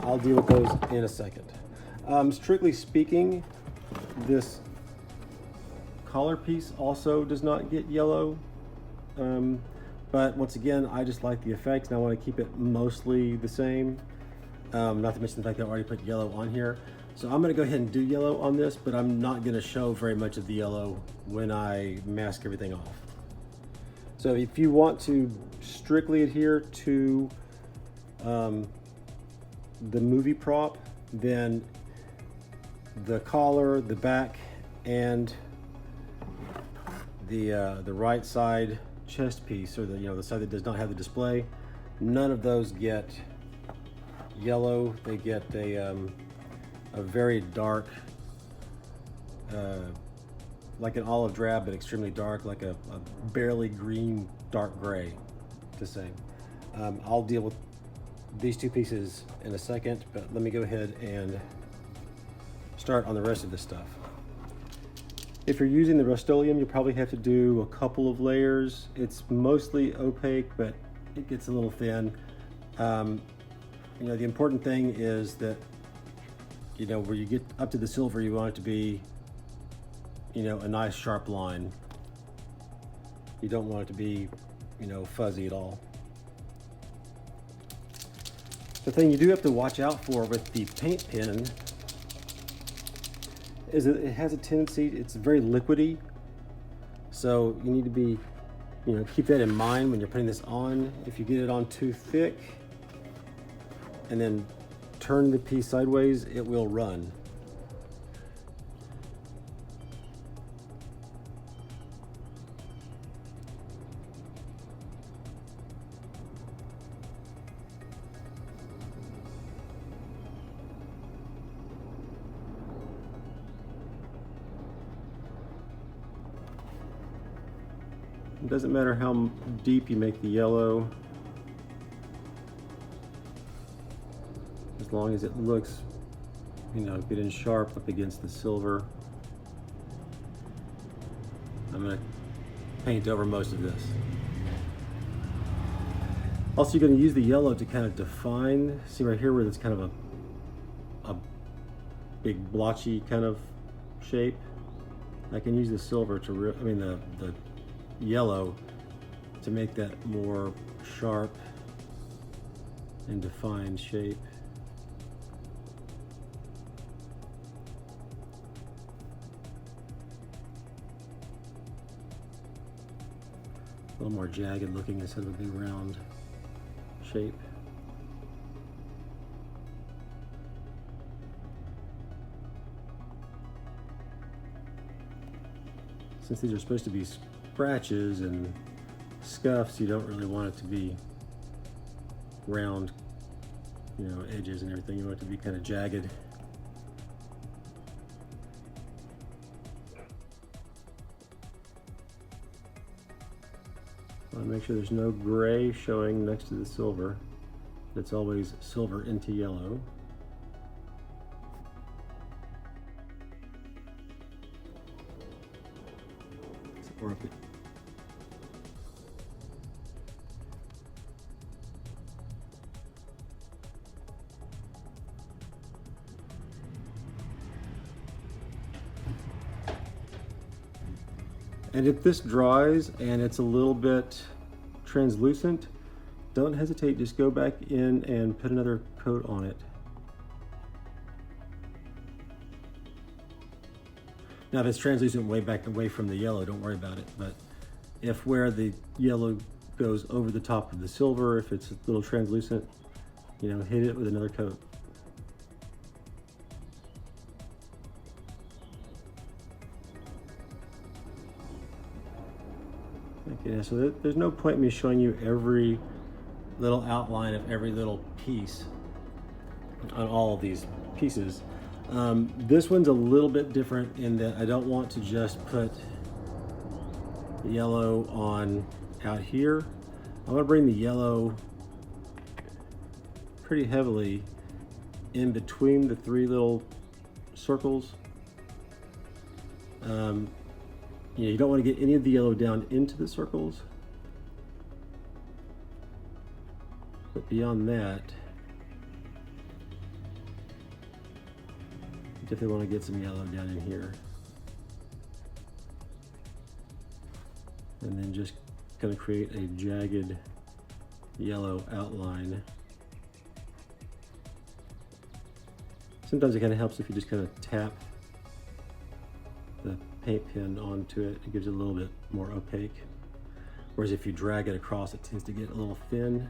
I'll deal with those in a second. Strictly speaking, this collar piece also does not get yellow, but once again, I just like the effects and I want to keep it mostly the same. Not to mention the fact that I already put yellow on here. So I'm going to go ahead and do yellow on this, but I'm not going to show very much of the yellow when I mask everything off. So if you want to strictly adhere to the movie prop, then the collar, the back, and the right side chest piece, or the side that does not have the display, none of those get yellow. They get a very dark, like an olive drab, but extremely dark, like a barely green, dark gray, to say. I'll deal with these two pieces in a second, but let me go ahead and start on the rest of this stuff. If you're using the Rust-Oleum, you probably have to do a couple of layers. It's mostly opaque, but it gets a little thin. The important thing is that, where you get up to the silver, you want it to be, a nice sharp line. You don't want it to be, fuzzy at all. The thing you do have to watch out for with the paint pen is that it has a tendency, it's very liquidy. So you need to be, keep that in mind when you're putting this on. If you get it on too thick and then turn the piece sideways, it will run. It doesn't matter how deep you make the yellow, as long as it looks, good and sharp up against the silver. I'm going to paint over most of this. Also, you're going to use the yellow to kind of define, see right here where there's kind of a big blotchy kind of shape. I can use the silver to, the yellow to make that more sharp and defined shape. A little more jagged looking instead of a big round shape. Since these are supposed to be scratches and scuffs, you don't really want it to be round, edges and everything. You want it to be kind of jagged. I want to make sure there's no gray showing next to the silver. It's always silver into yellow. And if this dries and it's a little bit translucent, don't hesitate, just go back in and put another coat on it. Now if it's translucent way back away from the yellow, don't worry about it. But if where the yellow goes over the top of the silver, if it's a little translucent, you know, hit it with another coat. Okay, so there's no point in me showing you every little outline of every little piece on all of these pieces. This one's a little bit different in that I don't want to just put yellow on out here. I want to bring the yellow pretty heavily in between the three little circles. You know, you don't want to get any of the yellow down into the circles, but beyond that, you definitely want to get some yellow down in here. And then just kind of create a jagged yellow outline. Sometimes it kind of helps if you just kind of tap the paint pen onto it. It gives it a little bit more opaque. Whereas if you drag it across, it tends to get a little thin.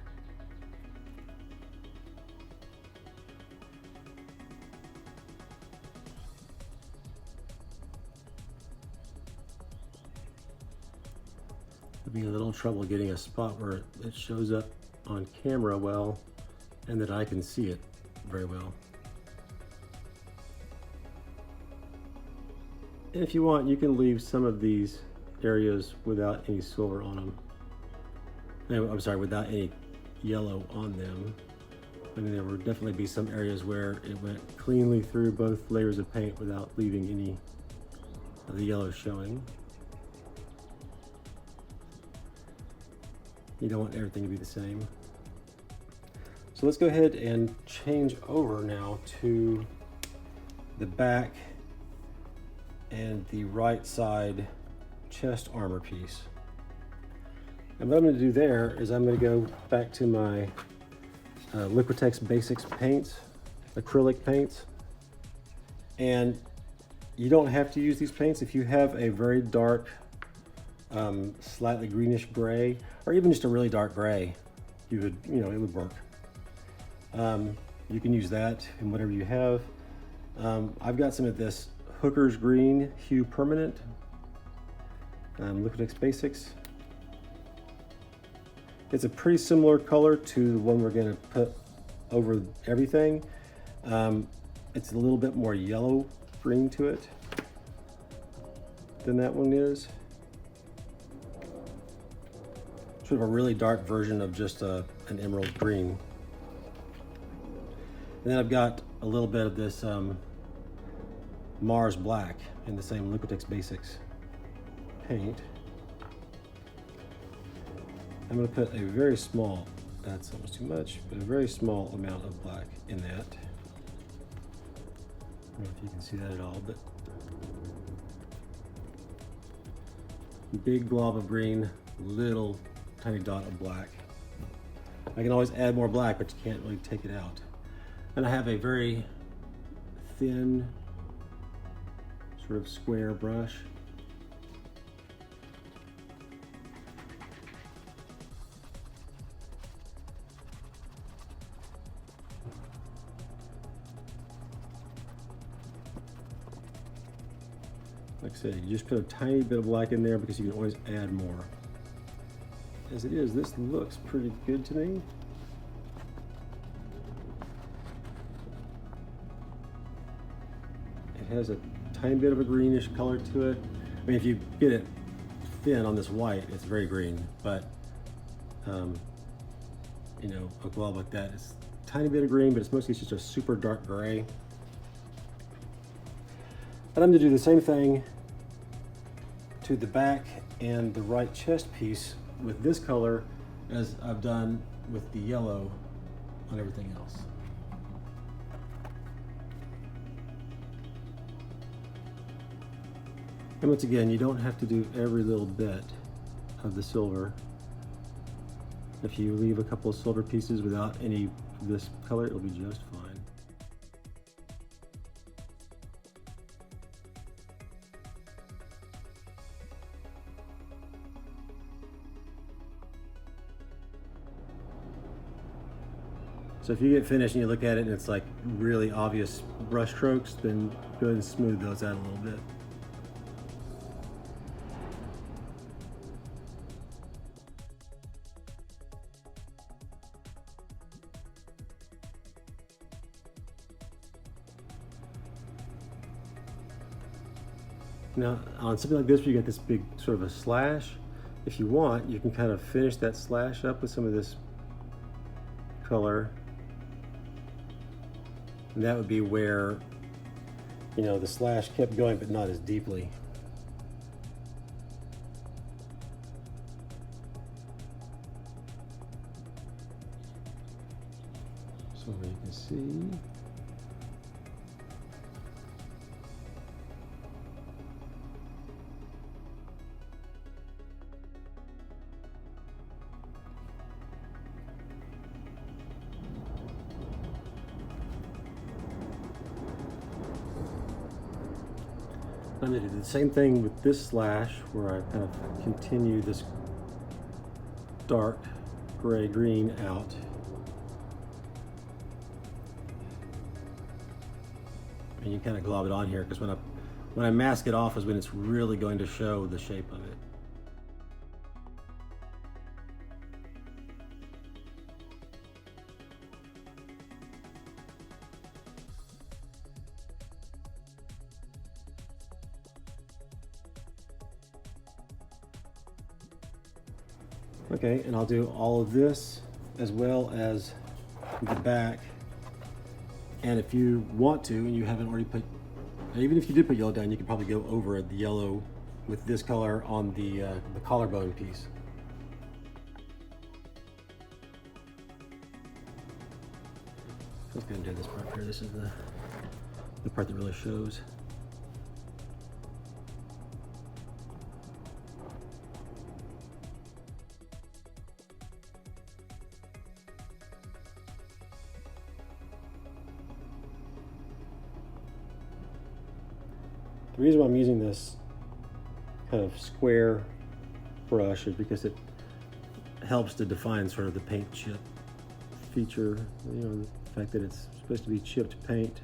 Be a little trouble getting a spot where it shows up on camera well and that I can see it very well. And if you want, you can leave some of these areas without any silver on them. I'm sorry, without any yellow on them. I mean, there will definitely be some areas where it went cleanly through both layers of paint without leaving any of the yellow showing. You don't want everything to be the same. So let's go ahead and change over now to the back and the right side chest armor piece. And what I'm going to do there is I'm going to go back to my Liquitex Basics paints, acrylic paints. And you don't have to use these paints if you have a very dark slightly greenish gray, or even just a really dark gray. It would work. You can use that in whatever you have. I've got some of this Hooker's Green Hue Permanent, Liquitex Basics. It's a pretty similar color to the one we're going to put over everything. It's a little bit more yellow green to it than that one is. Sort of a really dark version of just an emerald green. And then I've got a little bit of this Mars Black in the same Liquitex Basics paint. I'm going to put a very small, that's almost too much, but a very small amount of black in that. I don't know if you can see that at all, but big glob of green, little tiny dot of black. I can always add more black, but you can't really take it out. And I have a very thin, sort of square brush. Like I said, you just put a tiny bit of black in there because you can always add more. As it is, this looks pretty good to me. It has a tiny bit of a greenish color to it. I mean, if you get it thin on this white, it's very green, but you know, a glob like that, it's a tiny bit of green, but it's mostly just a super dark gray. And I'm going to do the same thing to the back and the right chest piece with this color as I've done with the yellow on everything else. And once again, you don't have to do every little bit of the silver. If you leave a couple of silver pieces without any of this color, it'll be just fine. So if you get finished and you look at it and it's like really obvious brush strokes, then go ahead and smooth those out a little bit. Now, on something like this, where you get this big sort of a slash, if you want, you can kind of finish that slash up with some of this color. And that would be where, you know, the slash kept going, but not as deeply. So you can see. I'm going to do the same thing with this slash, where I kind of continue this dark gray green out. And you kind of glob it on here, because when I mask it off is when it's really going to show the shape of it. Okay, and I'll do all of this as well as the back. And if you want to, and you haven't already put, even if you did put yellow down, you could probably go over the yellow with this color on the collarbone piece. Let's go and do this part here. This is the part that really shows. The reason why I'm using this kind of square brush is because it helps to define sort of the paint chip feature, you know, the fact that it's supposed to be chipped paint.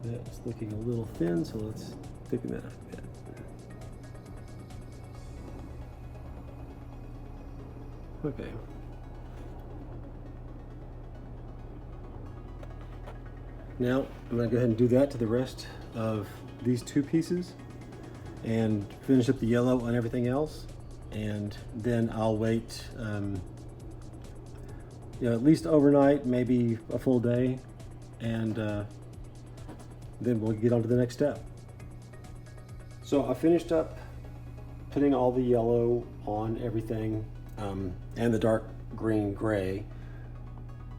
That's looking a little thin, so let's thicken that up a bit. Okay. Now I'm going to go ahead and do that to the rest of these two pieces and finish up the yellow on everything else, and then I'll wait you know, at least overnight, maybe a full day, and then we'll get on to the next step. So I finished up putting all the yellow on everything, and the dark green gray,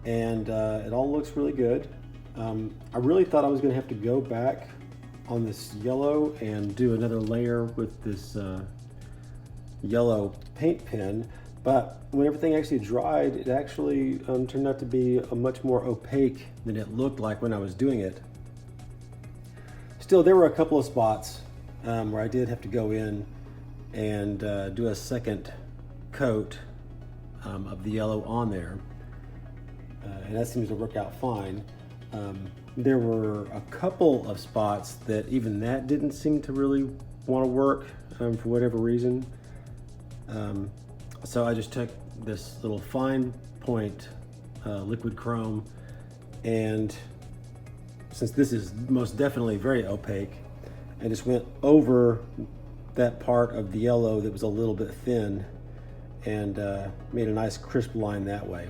and it all looks really good. I really thought I was going to have to go back on this yellow and do another layer with this yellow paint pen, but when everything actually dried, it actually turned out to be a much more opaque than it looked like when I was doing it. Still, there were a couple of spots where I did have to go in and do a second coat of the yellow on there, and that seems to work out fine. There were a couple of spots that even that didn't seem to really want to work for whatever reason. So I just took this little fine point liquid chrome, and since this is most definitely very opaque, I just went over that part of the yellow that was a little bit thin and made a nice crisp line that way.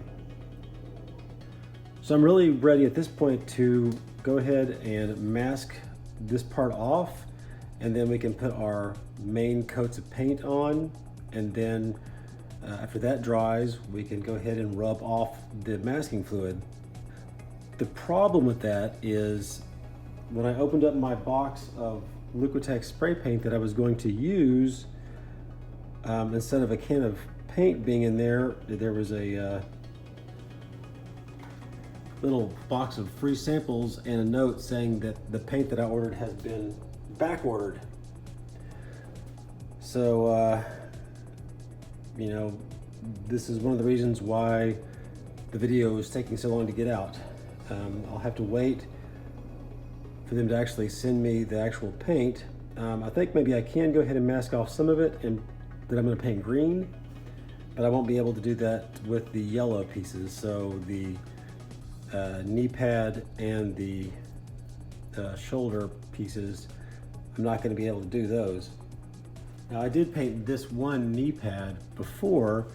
So I'm really ready at this point to go ahead and mask this part off, and then we can put our main coats of paint on, and then after that dries, we can go ahead and rub off the masking fluid. The problem with that is when I opened up my box of Liquitex spray paint that I was going to use, instead of a can of paint being in there, there was a little box of free samples and a note saying that the paint that I ordered has been back ordered. So, you know, this is one of the reasons why the video is taking so long to get out. I'll have to wait for them to actually send me the actual paint. I think maybe I can go ahead and mask off some of it and that I'm going to paint green, but I won't be able to do that with the yellow pieces. So the knee pad and the shoulder pieces, I'm not going to be able to do those. Now I did paint this one knee pad before,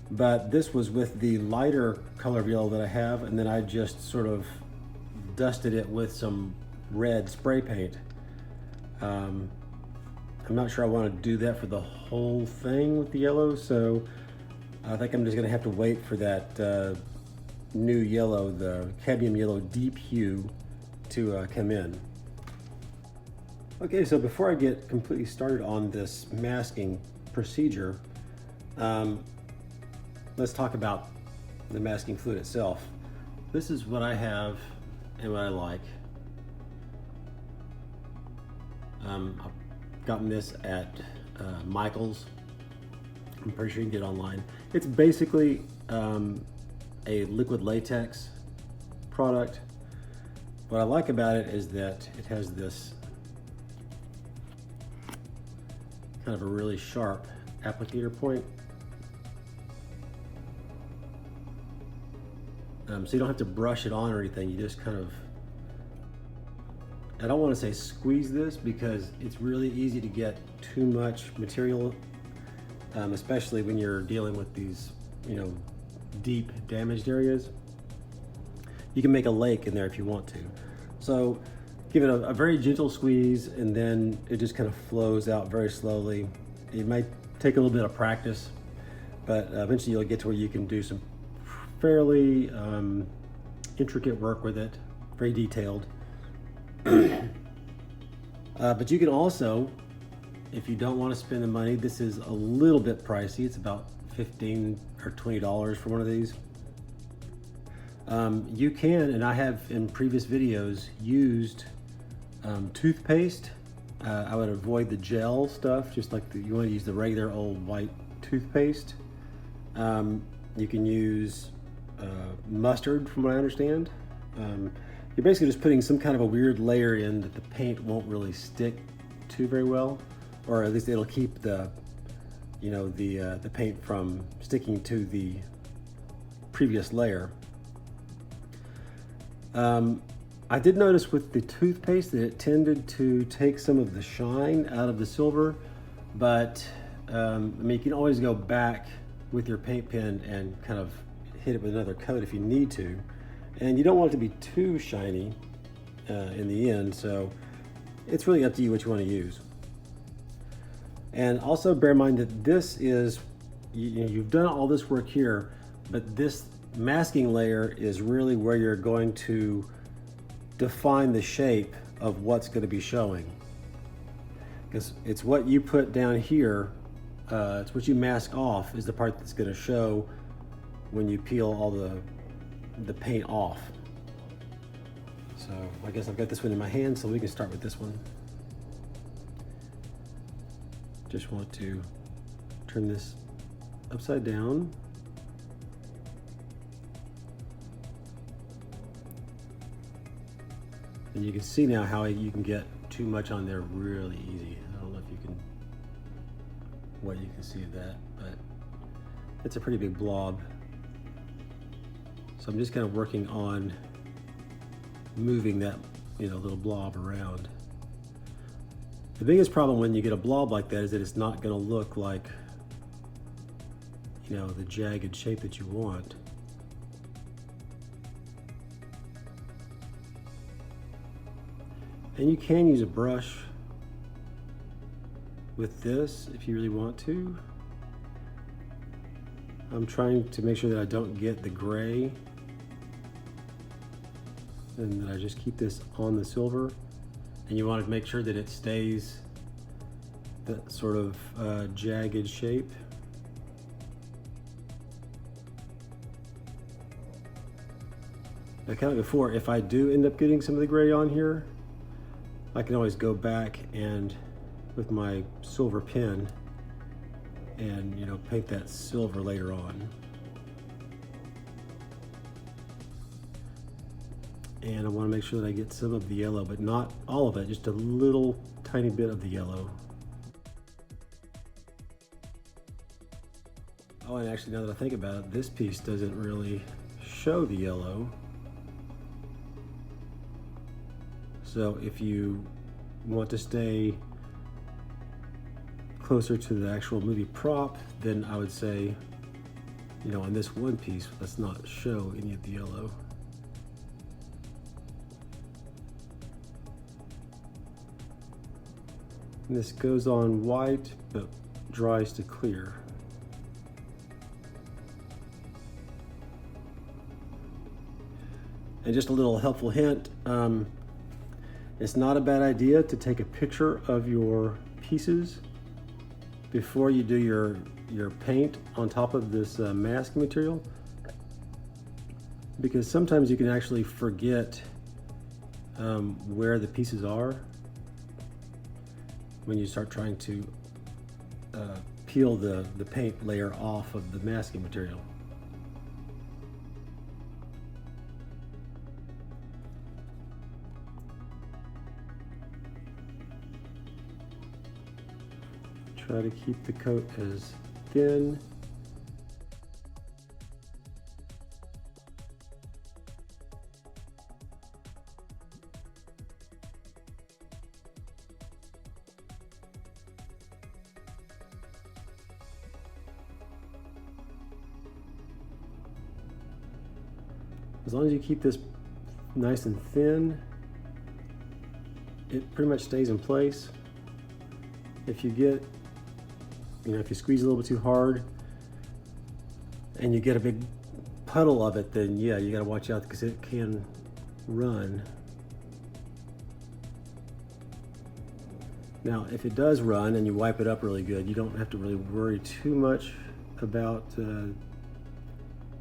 but this was with the lighter color of yellow that I have, and then I just sort of dusted it with some red spray paint. I'm not sure I want to do that for the whole thing with the yellow, so I think I'm just going to have to wait for that new yellow, the cadmium yellow deep hue, to come in. Okay, so before I get completely started on this masking procedure, let's talk about the masking fluid itself. This is what I have and what I like. I've gotten this at Michael's. I'm pretty sure you can get it online. It's basically a liquid latex product. What I like about it is that it has this kind of a really sharp applicator point. So you don't have to brush it on or anything. You just kind of, I don't want to say squeeze this because it's really easy to get too much material, especially when you're dealing with these, you know, deep damaged areas. You can make a lake in there if you want to. So give it a very gentle squeeze, and then it just kind of flows out very slowly. It might take a little bit of practice, but eventually you'll get to where you can do some fairly intricate work with it, very detailed. But you can also, if you don't want to spend the money, this is a little bit pricey. It's about $15 or $20 for one of these. You can, and I have in previous videos, used toothpaste. I would avoid the gel stuff, just like you want to use the regular old white toothpaste. You can use mustard, from what I understand. You're basically just putting some kind of a weird layer in that the paint won't really stick to very well, or at least it'll keep the, you know, the paint from sticking to the previous layer. I did notice with the toothpaste that it tended to take some of the shine out of the silver, but I mean, you can always go back with your paint pen and kind of hit it with another coat if you need to. And you don't want it to be too shiny in the end, so it's really up to you what you want to use. And also bear in mind that this is, you've done all this work here, but this masking layer is really where you're going to define the shape of what's going to be showing. Because it's what you put down here, it's what you mask off is the part that's going to show when you peel all the paint off. So I guess I've got this one in my hand, so we can start with this one. Just want to turn this upside down. And you can see now how you can get too much on there really easy. I don't know if you can, what you can see of that, but it's a pretty big blob. So I'm just kind of working on moving that, little blob around. The biggest problem when you get a blob like that is that it's not going to look like, the jagged shape that you want. And you can use a brush with this if you really want to. I'm trying to make sure that I don't get the gray, and that I just keep this on the silver. And you want to make sure that it stays that sort of jagged shape. Now, kind of before, if I do end up getting some of the gray on here, I can always go back and with my silver pen and paint that silver later on. And I want to make sure that I get some of the yellow, but not all of it, just a little tiny bit of the yellow. Oh, and actually, now that I think about it, this piece doesn't really show the yellow. So if you want to stay closer to the actual movie prop, then I would say, on this one piece, let's not show any of the yellow. And this goes on white, but dries to clear. And just a little helpful hint, it's not a bad idea to take a picture of your pieces before you do your paint on top of this masking material, because sometimes you can actually forget where the pieces are when you start trying to peel the paint layer off of the masking material. Try to keep the coat as thin. As long as you keep this nice and thin, it pretty much stays in place. If you get, if you squeeze a little bit too hard and you get a big puddle of it, then yeah, you gotta watch out because it can run. Now, if it does run and you wipe it up really good, you don't have to really worry too much about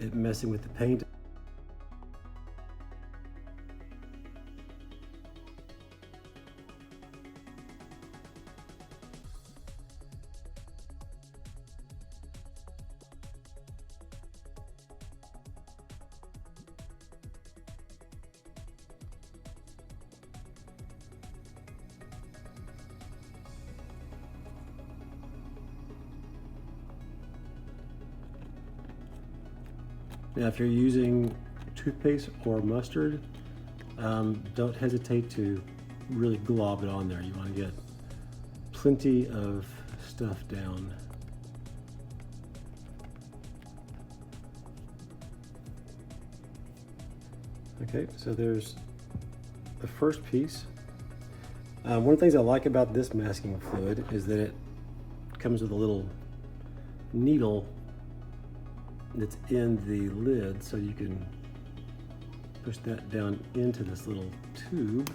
it messing with the paint. Now, if you're using toothpaste or mustard, don't hesitate to really glob it on there. You want to get plenty of stuff down. Okay, so there's the first piece. One of the things I like about this masking fluid is that it comes with a little needle that's in the lid, so you can push that down into this little tube.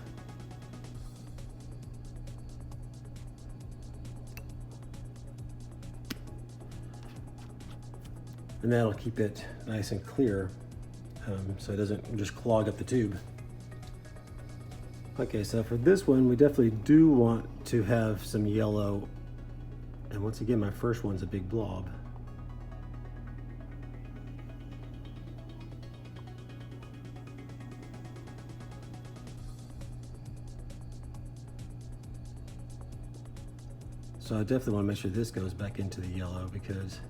And that'll keep it nice and clear, so it doesn't just clog up the tube. Okay, so for this one, we definitely do want to have some yellow. And once again, my first one's a big blob. So I definitely want to make sure this goes back into the yellow, because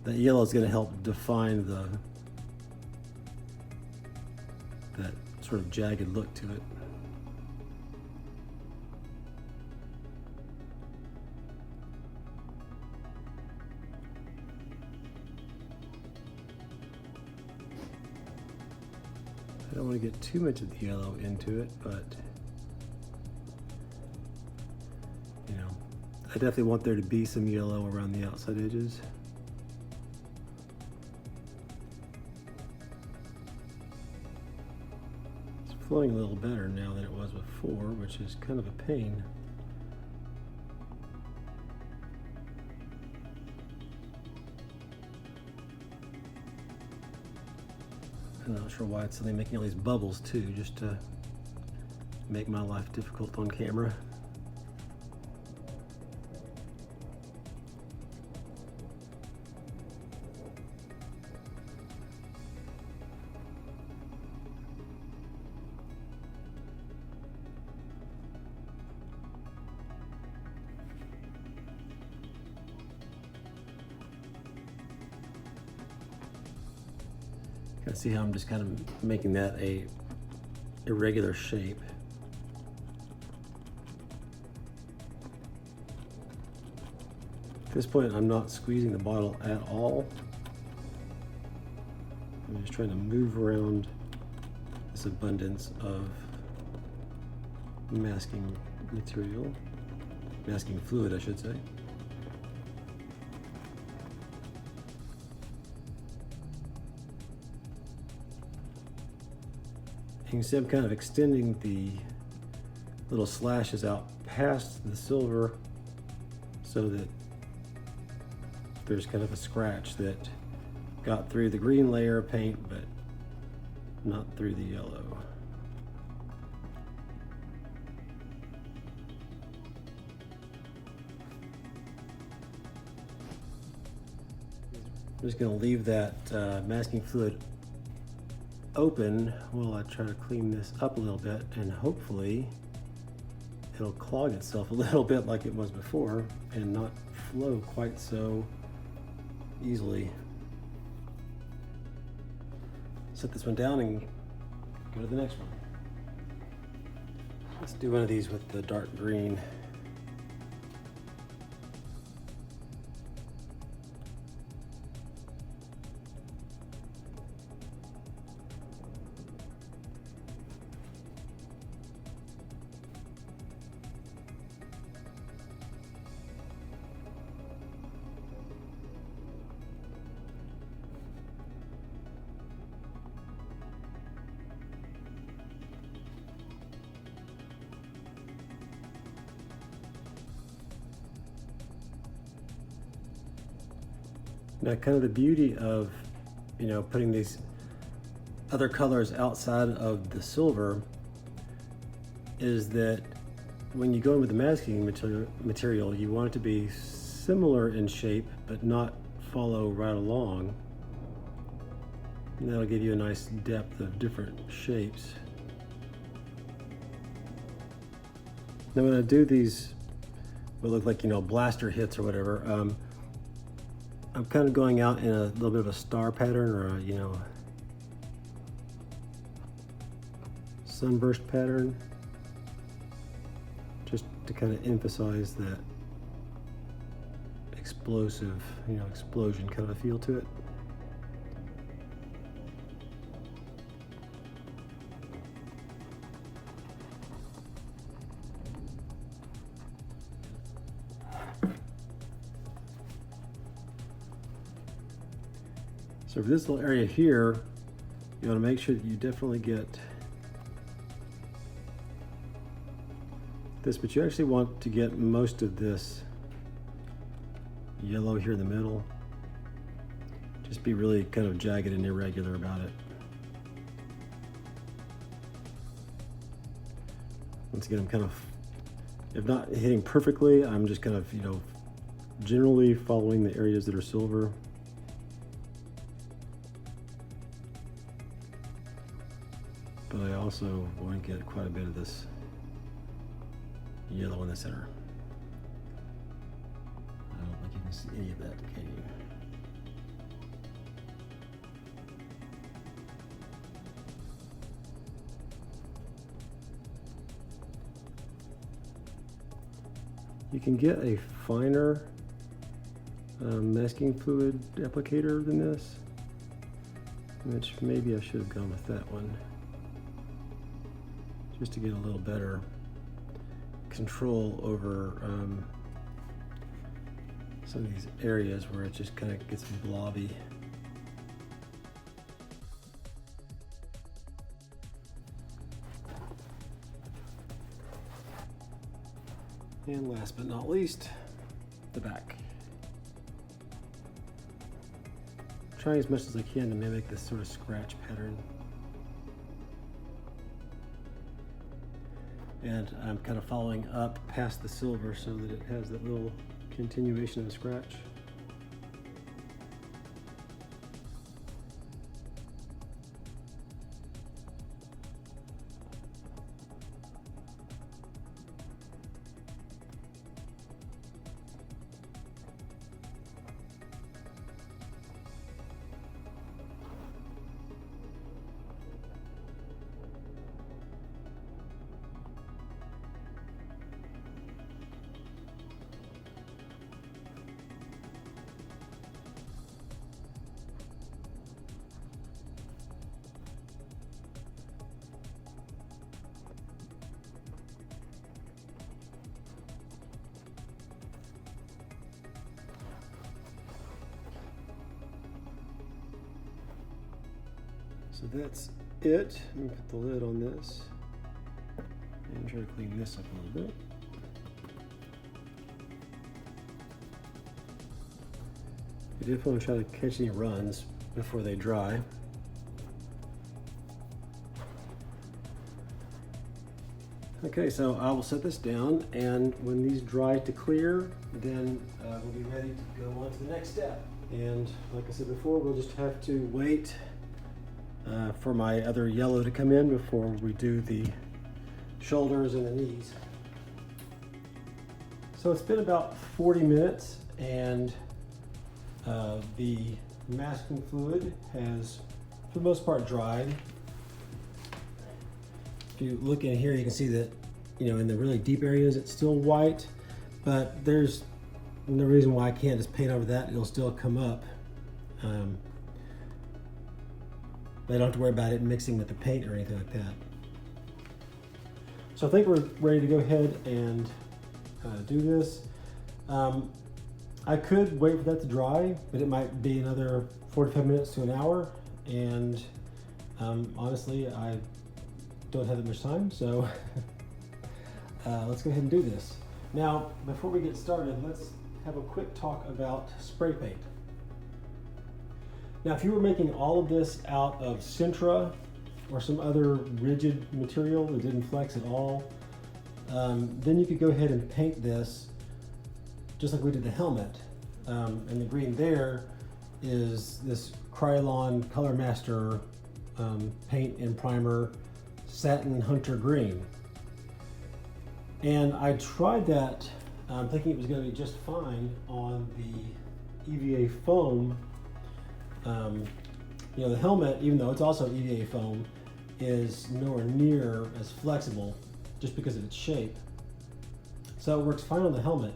That yellow is going to help define that sort of jagged look to it. I don't want to get too much of the yellow into it, but you know, I definitely want there to be some yellow around the outside edges. It's flowing a little better now than it was before, which is kind of a pain. I'm not sure why it's suddenly making all these bubbles too, just to make my life difficult on camera. See how I'm just kind of making that a irregular shape. At this point, I'm not squeezing the bottle at all. I'm just trying to move around this abundance of masking material, masking fluid, I should say. You can see I'm kind of extending the little slashes out past the silver so that there's kind of a scratch that got through the green layer of paint but not through the yellow. I'm just going to leave that masking fluid open while I try to clean this up a little bit, and hopefully it'll clog itself a little bit like it was before and not flow quite so easily. Set this one down and go to the next one. Let's do one of these with the dark green. Now, kind of the beauty of, you know, putting these other colors outside of the silver is that when you go in with the masking material, you want it to be similar in shape, but not follow right along. And that'll give you a nice depth of different shapes. Now, when I do these, what look like, you know, blaster hits or whatever, I'm kind of going out in a little bit of a star pattern, or a, you know, sunburst pattern, just to kind of emphasize that explosive, you know, explosion kind of a feel to it. So for this little area here, you want to make sure that you definitely get this, but you actually want to get most of this yellow here in the middle. Just be really kind of jagged and irregular about it. Once again, I'm kind of, if not hitting perfectly, I'm just kind of, you know, generally following the areas that are silver. But I also want to get quite a bit of this yellow in the center. I don't think you can see any of that, can you? You can get a finer masking fluid applicator than this, which maybe I should have gone with that one, just to get a little better control over some of these areas where it just kind of gets blobby. And last but not least, the back. Trying as much as I can to mimic this sort of scratch pattern. And I'm kind of following up past the silver so that it has that little continuation of the scratch. So that's it. Let me put the lid on this and try to clean this up a little bit. I definitely want to try to catch any runs before they dry. Okay, so I will set this down, and when these dry to clear, then we'll be ready to go on to the next step. And like I said before, we'll just have to wait for my other yellow to come in before we do the shoulders and the knees. So it's been about 40 minutes, and the masking fluid has, for the most part, dried. If you look in here, you can see that, you know, in the really deep areas, it's still white, but there's no reason why I can't just paint over that. It'll still come up. But I don't have to worry about it mixing with the paint or anything like that. So I think we're ready to go ahead and do this. I could wait for that to dry, but it might be another 45 minutes to an hour. And honestly, I don't have that much time, so let's go ahead and do this. Now, before we get started, let's have a quick talk about spray paint. Now, if you were making all of this out of Sintra or some other rigid material that didn't flex at all, then you could go ahead and paint this just like we did the helmet. And the green there is this Krylon Color Master paint and primer satin hunter green. And I tried that thinking it was going to be just fine on the EVA foam. You know, the helmet, even though it's also EVA foam, is nowhere near as flexible just because of its shape. So it works fine on the helmet,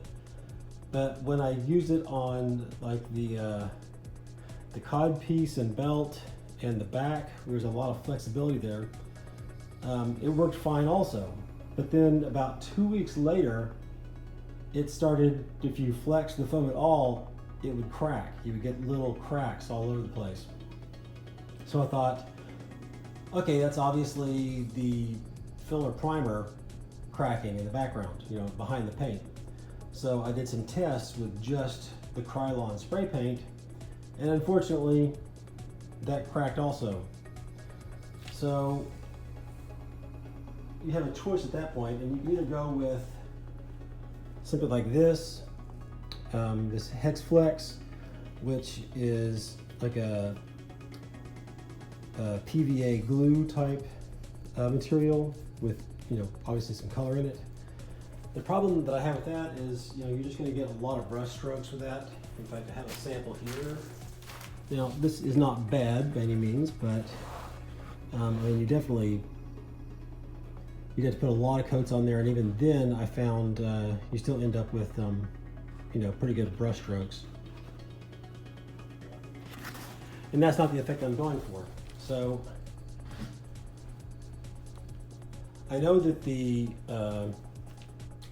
but when I used it on like the cod piece and belt and the back, there's a lot of flexibility there. It worked fine also. But then about 2 weeks later, it started, if you flex the foam at all, it would crack. You would get little cracks all over the place. So I thought, okay, that's obviously the filler primer cracking in the background, you know, behind the paint. So I did some tests with just the Krylon spray paint, and unfortunately, that cracked also. So you have a choice at that point, and you can either go with something like this, this Hex Flex, which is like a PVA glue type material with, you know, obviously some color in it. The problem that I have with that is, you know, you're just going to get a lot of brush strokes with that. In fact, I have a sample here. Now, this is not bad by any means, but I mean, you definitely you'd have to put a lot of coats on there, and even then I found you still end up with you know, pretty good brush strokes. And that's not the effect I'm going for. So I know that the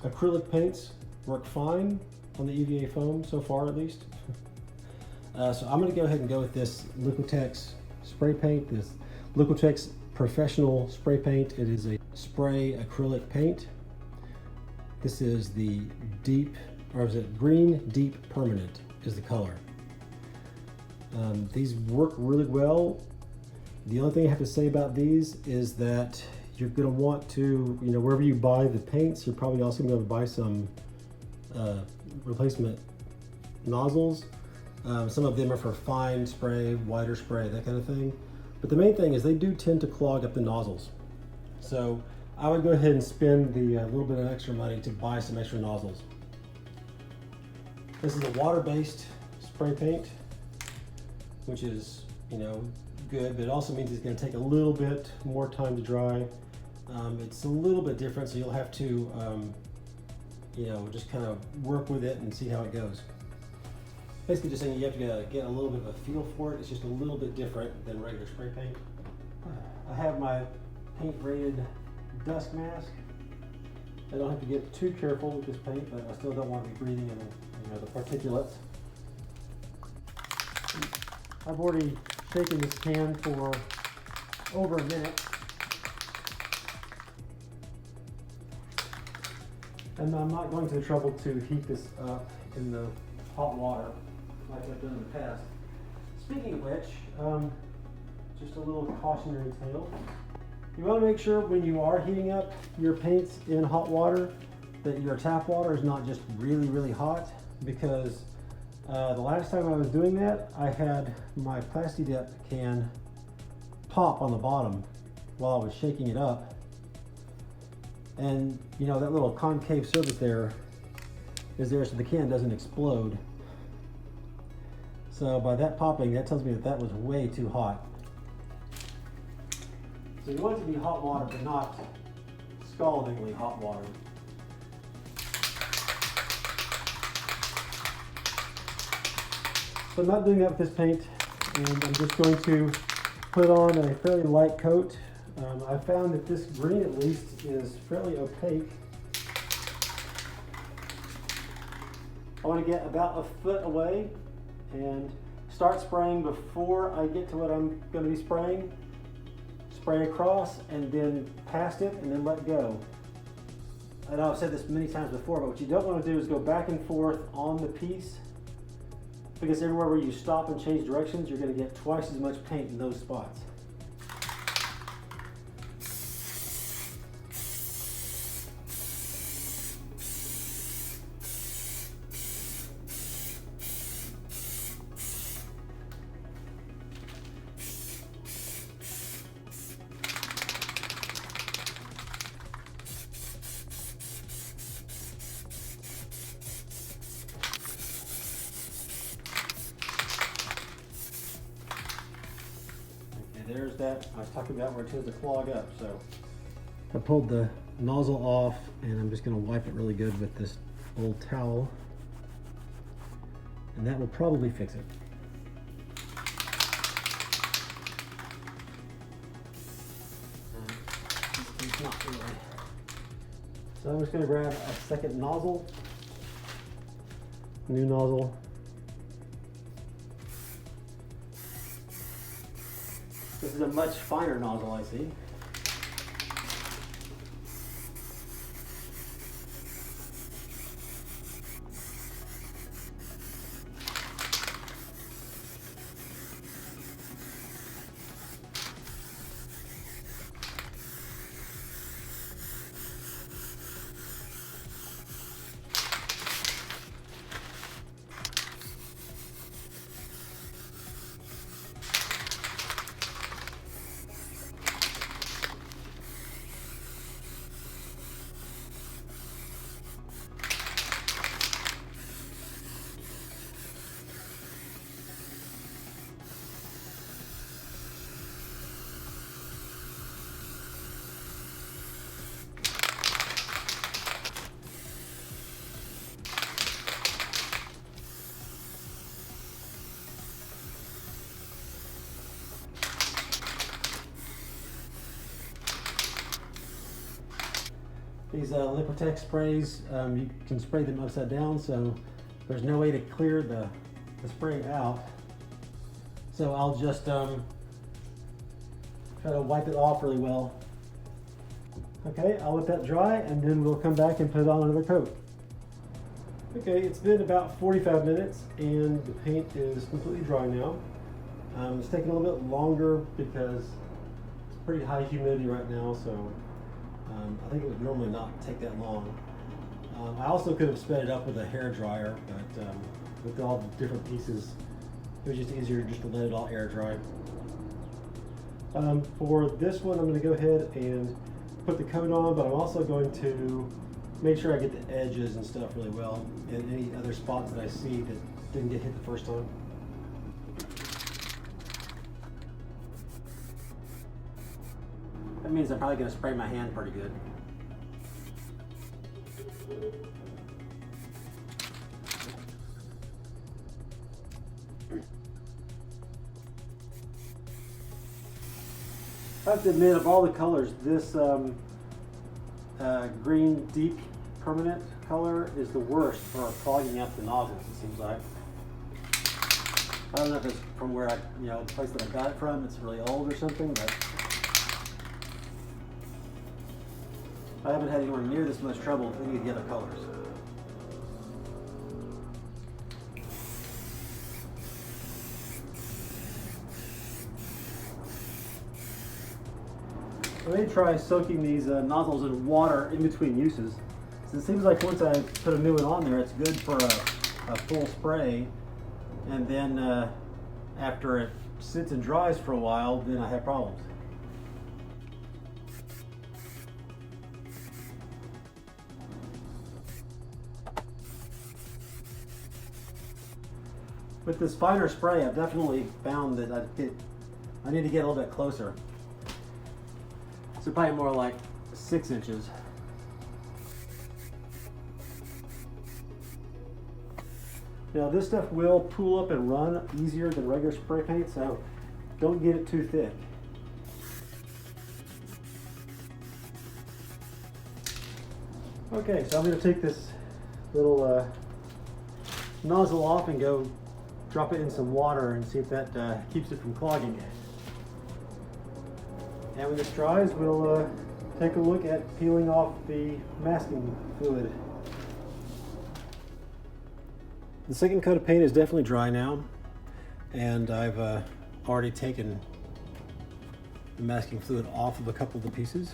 acrylic paints work fine on the EVA foam so far, at least. So I'm going to go ahead and go with this Liquitex spray paint, this Liquitex Professional Spray Paint. It is a spray acrylic paint. This is the deep, or is it green deep permanent is the color. These work really well. The only thing I have to say about these is that you're going to want to, you know, wherever you buy the paints, you're probably also going to be able to buy some replacement nozzles. Some of them are for fine spray, wider spray, that kind of thing. But the main thing is they do tend to clog up the nozzles. So I would go ahead and spend the little bit of extra money to buy some extra nozzles. This is a water-based spray paint, which is, you know, good, but it also means it's going to take a little bit more time to dry. It's a little bit different, so you'll have to, you know, just kind of work with it and see how it goes. Basically just saying you have to get a little bit of a feel for it. It's just a little bit different than regular spray paint. I have my paint rated dust mask. I don't have to get too careful with this paint, but I still don't want to be breathing in, you know, the particulates. I've already shaken this can for over a minute. And I'm not going to the trouble to heat this up in the hot water like I've done in the past. Speaking of which, just a little cautionary tale. You want to make sure when you are heating up your paints in hot water that your tap water is not just really, really hot, because the last time I was doing that, I had my Plastidip can pop on the bottom while I was shaking it up. And you know, that little concave surface there is there so the can doesn't explode. So by that popping, that tells me that that was way too hot. So you want it to be hot water, but not scaldingly hot water. So I'm not doing that with this paint, and I'm just going to put on a fairly light coat. I found that this green, at least, is fairly opaque. I want to get about a foot away and start spraying before I get to what I'm going to be spraying. Spray across and then past it and then let go. I know I've said this many times before, but what you don't want to do is go back and forth on the piece, because everywhere where you stop and change directions, you're going to get twice as much paint in those spots. There's that I was talking about where it tends to clog up. So I pulled the nozzle off, and I'm just going to wipe it really good with this old towel, and that will probably fix it. Not really. So I'm just going to grab a second nozzle, new nozzle. This is a much finer nozzle, I see. These lip protect sprays, you can spray them upside down, so there's no way to clear the spray out. So I'll just try to wipe it off really well. Okay, I'll let that dry and then we'll come back and put on another coat. Okay, it's been about 45 minutes and the paint is completely dry now. It's taking a little bit longer because it's pretty high humidity right now, so I think it would normally not take that long. I also could have sped it up with a hair dryer, but with all the different pieces, it was just easier just to let it all air dry. For this one, I'm going to go ahead and put the coat on, but I'm also going to make sure I get the edges and stuff really well, and any other spots that I see that didn't get hit the first time. That means I'm probably going to spray my hand pretty good. I have to admit, of all the colors, this green deep permanent color is the worst for clogging up the nozzles, it seems like. I don't know if it's from where the place that I got it from, it's really old or something, but I haven't had anywhere near this much trouble with any of the other colors. I may try soaking these nozzles in water in between uses. So it seems like once I put a new one on there, it's good for a full spray, and then after it sits and dries for a while, then I have problems. With this finer spray, I've definitely found that I need to get a little bit closer. So probably more like 6 inches. Now this stuff will pool up and run easier than regular spray paint, so don't get it too thick. Okay, so I'm going to take this little nozzle off and go drop it in some water and see if that keeps it from clogging. And when this dries, we'll take a look at peeling off the masking fluid. The second coat of paint is definitely dry now, and I've already taken the masking fluid off of a couple of the pieces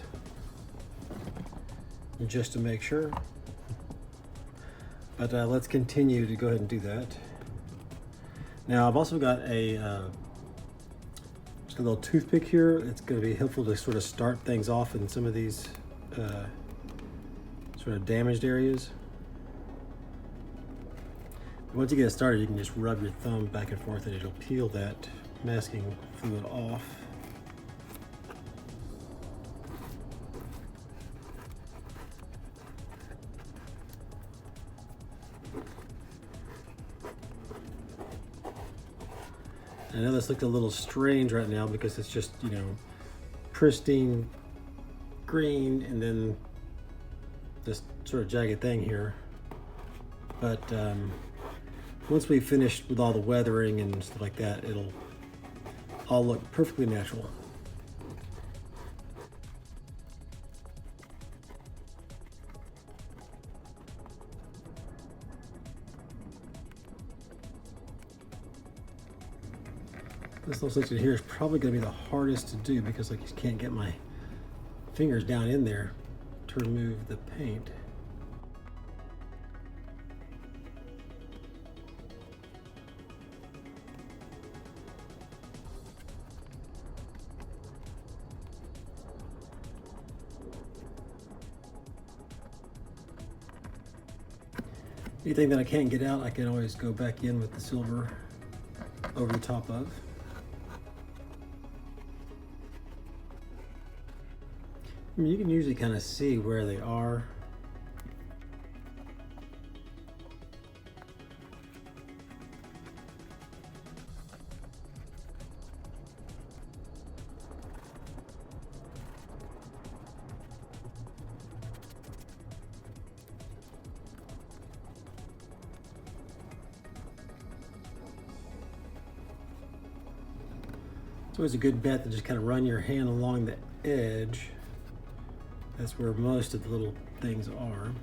just to make sure. But let's continue to go ahead and do that. Now I've also got a little toothpick here. It's going to be helpful to sort of start things off in some of these sort of damaged areas. Once you get it started, you can just rub your thumb back and forth and it'll peel that masking fluid off. I know this looked a little strange right now because it's just, pristine green and then this sort of jagged thing here. But once we've finished with all the weathering and stuff like that, it'll all look perfectly natural. This little section here is probably going to be the hardest to do because I just can't get my fingers down in there to remove the paint. Anything that I can't get out, I can always go back in with the silver over the top of. I mean, you can usually kind of see where they are. It's always a good bet to just kind of run your hand along the edge. That's where most of the little things are.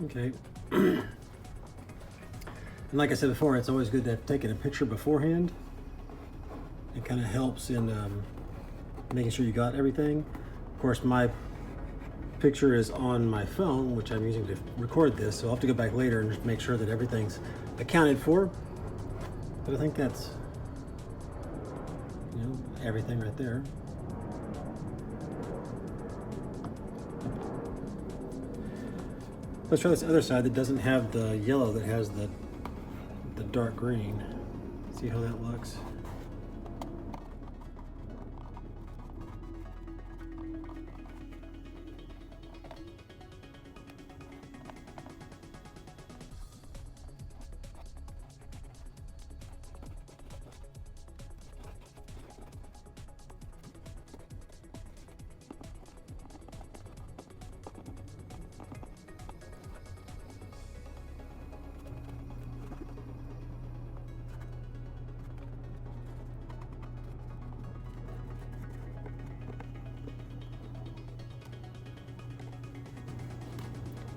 Okay. And like I said before, it's always good to have taken a picture beforehand. It kind of helps in making sure you got everything. Of course, my picture is on my phone, which I'm using to record this, so I'll have to go back later and just make sure that everything's accounted for. But I think that's, you know, everything right there. Let's try this other side that doesn't have the yellow, that has the dark green. See how that looks.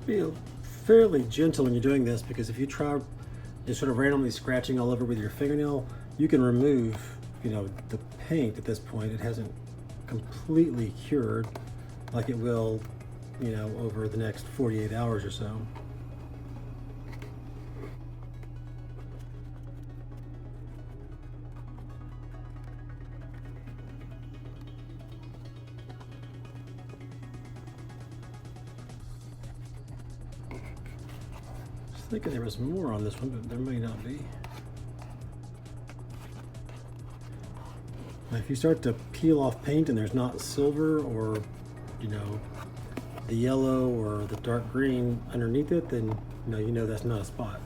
Be fairly gentle when you're doing this, because if you try just sort of randomly scratching all over with your fingernail, you can remove, you know, the paint at this point. It hasn't completely cured like it will, you know, over the next 48 hours or so. I was thinking there was more on this one, but there may not be. Now, if you start to peel off paint and there's not silver or, you know, the yellow or the dark green underneath it, then you know that's not a spot.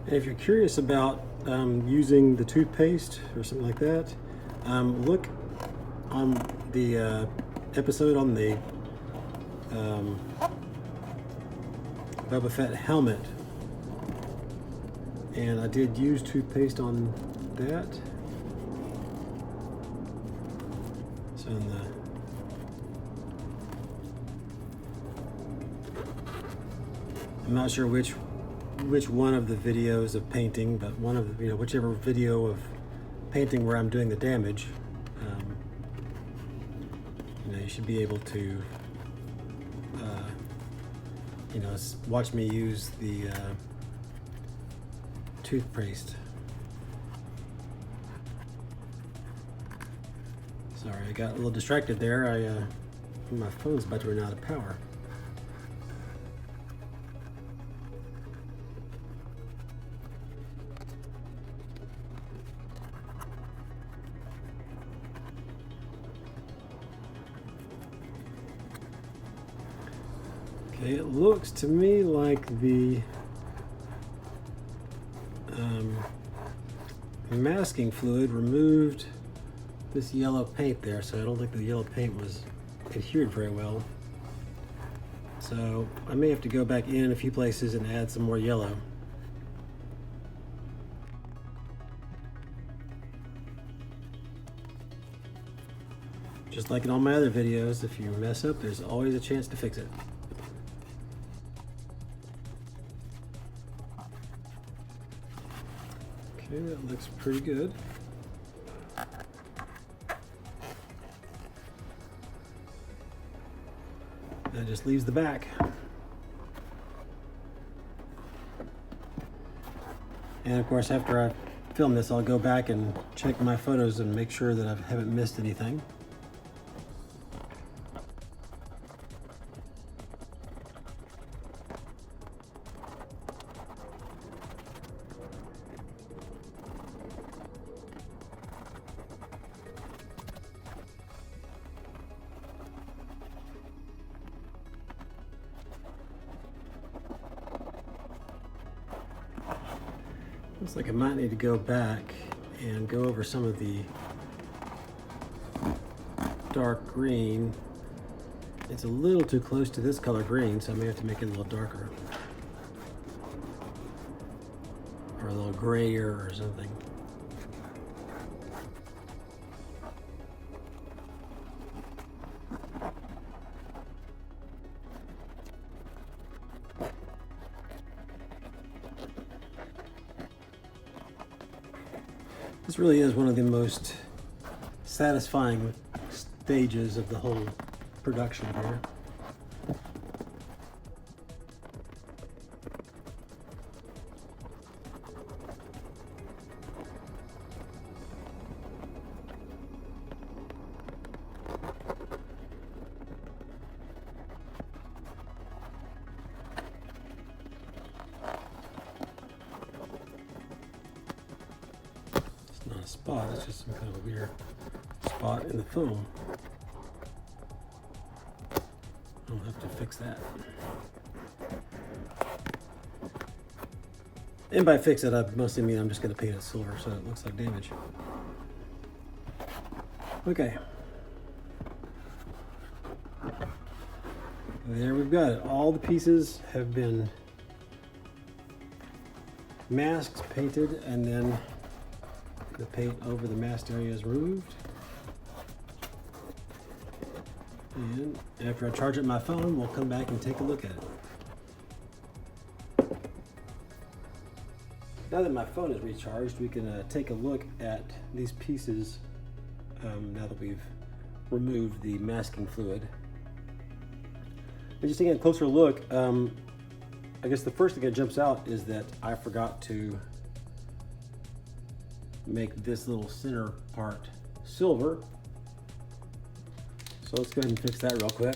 And if you're curious about using the toothpaste or something like that, look on the episode on the Boba Fett helmet, and I did use toothpaste on that. So in the I'm not sure which one of the videos of painting, but one of the, whichever video of painting where I'm doing the damage, you should be able to, watch me use the toothpaste. Sorry, I got a little distracted there. My phone's about to run out of power. Okay, it looks to me like the masking fluid removed this yellow paint there, so I don't think the yellow paint was adhered very well. So I may have to go back in a few places and add some more yellow. Just like in all my other videos, if you mess up, there's always a chance to fix it. Okay, that looks pretty good. That just leaves the back. And of course, after I film this, I'll go back and check my photos and make sure that I haven't missed anything. Looks like I might need to go back and go over some of the dark green. It's a little too close to this color green, so I may have to make it a little darker. Or a little grayer or something. This really is one of the most satisfying stages of the whole production here. Not a spot, it's just some kind of a weird spot in the foam. I'll have to fix that. And by fix it, I mostly mean I'm just going to paint it silver so it looks like damage. Okay. There we've got it. All the pieces have been masked, painted, and then the paint over the masked area is removed. And after I charge up my phone, we'll come back and take a look at it. Now that my phone is recharged, we can take a look at these pieces now that we've removed the masking fluid. And just taking a closer look, I guess the first thing that jumps out is that I forgot to make this little center part silver. So let's go ahead and fix that real quick.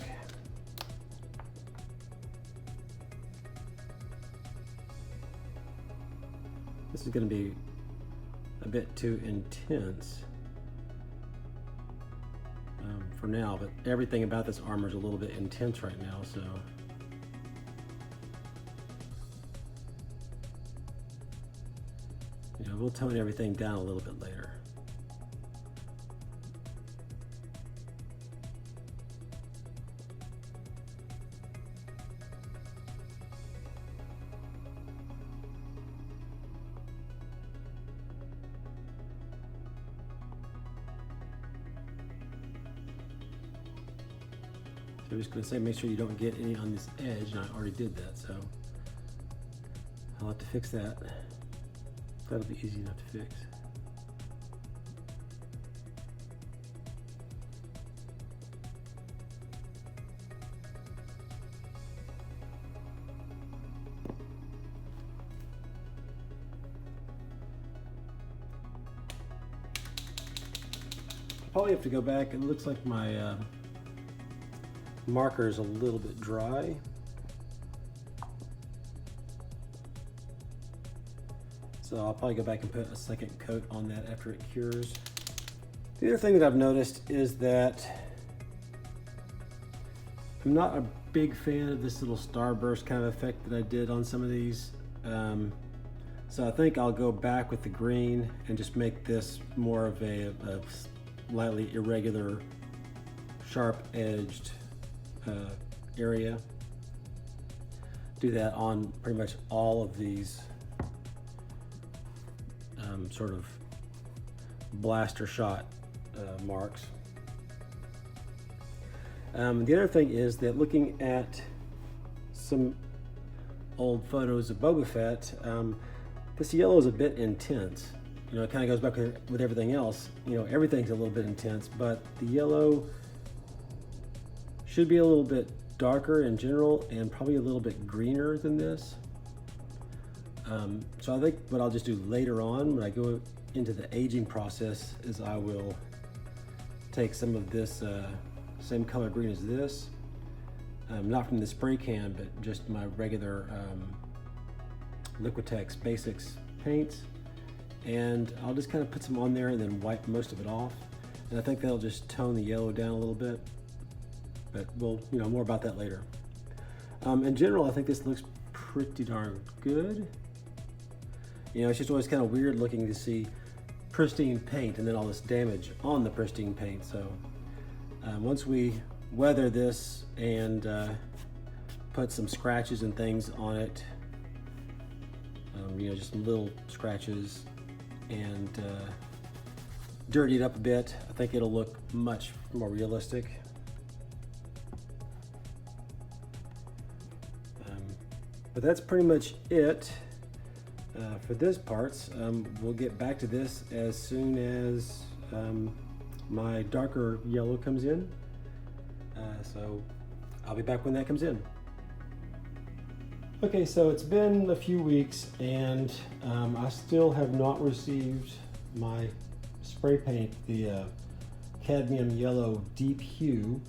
This is going to be a bit too intense for now, but everything about this armor is a little bit intense right now, so you know, we'll tone everything down a little bit later. I'm just going to say make sure you don't get any on this edge, and I already did that, so I'll have to fix that. That'll be easy enough to fix. Probably have to go back. It looks like my marker is a little bit dry. So I'll probably go back and put a second coat on that after it cures. The other thing that I've noticed is that I'm not a big fan of this little starburst kind of effect that I did on some of these. So I think I'll go back with the green and just make this more of a slightly irregular, sharp-edged area. Do that on pretty much all of these sort of blaster shot marks. The other thing is that looking at some old photos of Boba Fett, this yellow is a bit intense. You know, it kind of goes back with everything else. You know, everything's a little bit intense, but the yellow should be a little bit darker in general and probably a little bit greener than this. So I think what I'll just do later on when I go into the aging process is I will take some of this same color green as this, not from the spray can, but just my regular Liquitex Basics paints, and I'll just kind of put some on there and then wipe most of it off, and I think that'll just tone the yellow down a little bit, but we'll, you know, more about that later. In general, I think this looks pretty darn good. You know, it's just always kind of weird looking to see pristine paint and then all this damage on the pristine paint. So once we weather this and put some scratches and things on it, you know, just little scratches, and dirty it up a bit, I think it'll look much more realistic. But that's pretty much it for this parts. We'll get back to this as soon as my darker yellow comes in. So I'll be back when that comes in. Okay, so it's been a few weeks and I still have not received my spray paint, the cadmium yellow deep hue.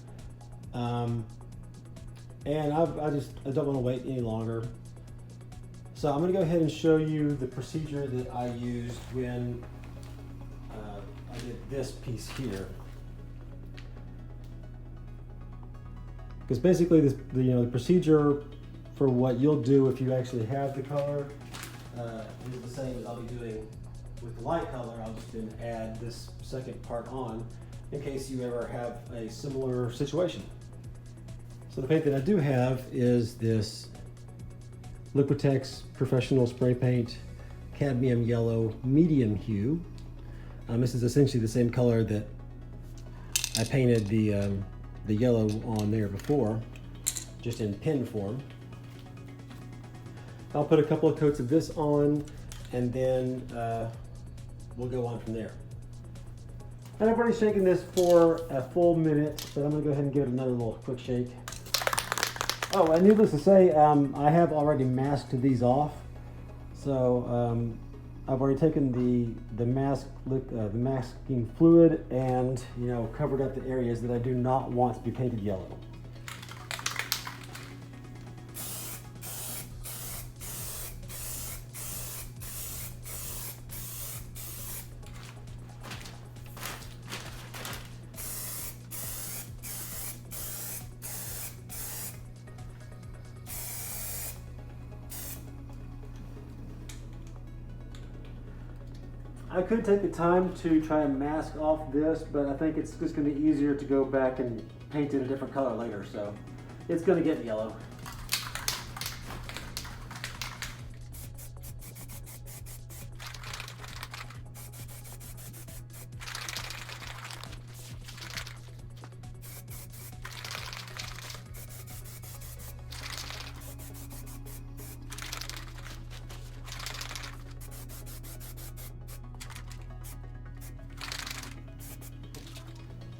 And I don't want to wait any longer. So I'm going to go ahead and show you the procedure that I used when I did this piece here. Because basically, the procedure for what you'll do if you actually have the color is the same as I'll be doing with the light color. I'll just then add this second part on in case you ever have a similar situation. So the paint that I do have is this Liquitex Professional Spray Paint Cadmium Yellow Medium Hue. This is essentially the same color that I painted the yellow on there before, just in pen form. I'll put a couple of coats of this on, and then we'll go on from there. And I've already shaken this for a full minute, but I'm going to go ahead and give it another little quick shake. Oh, and needless to say, I have already masked these off. So I've already taken the masking fluid and, you know, covered up the areas that I do not want to be painted yellow. I could take the time to try and mask off this, but I think it's just going to be easier to go back and paint it a different color later, so it's going to get yellow.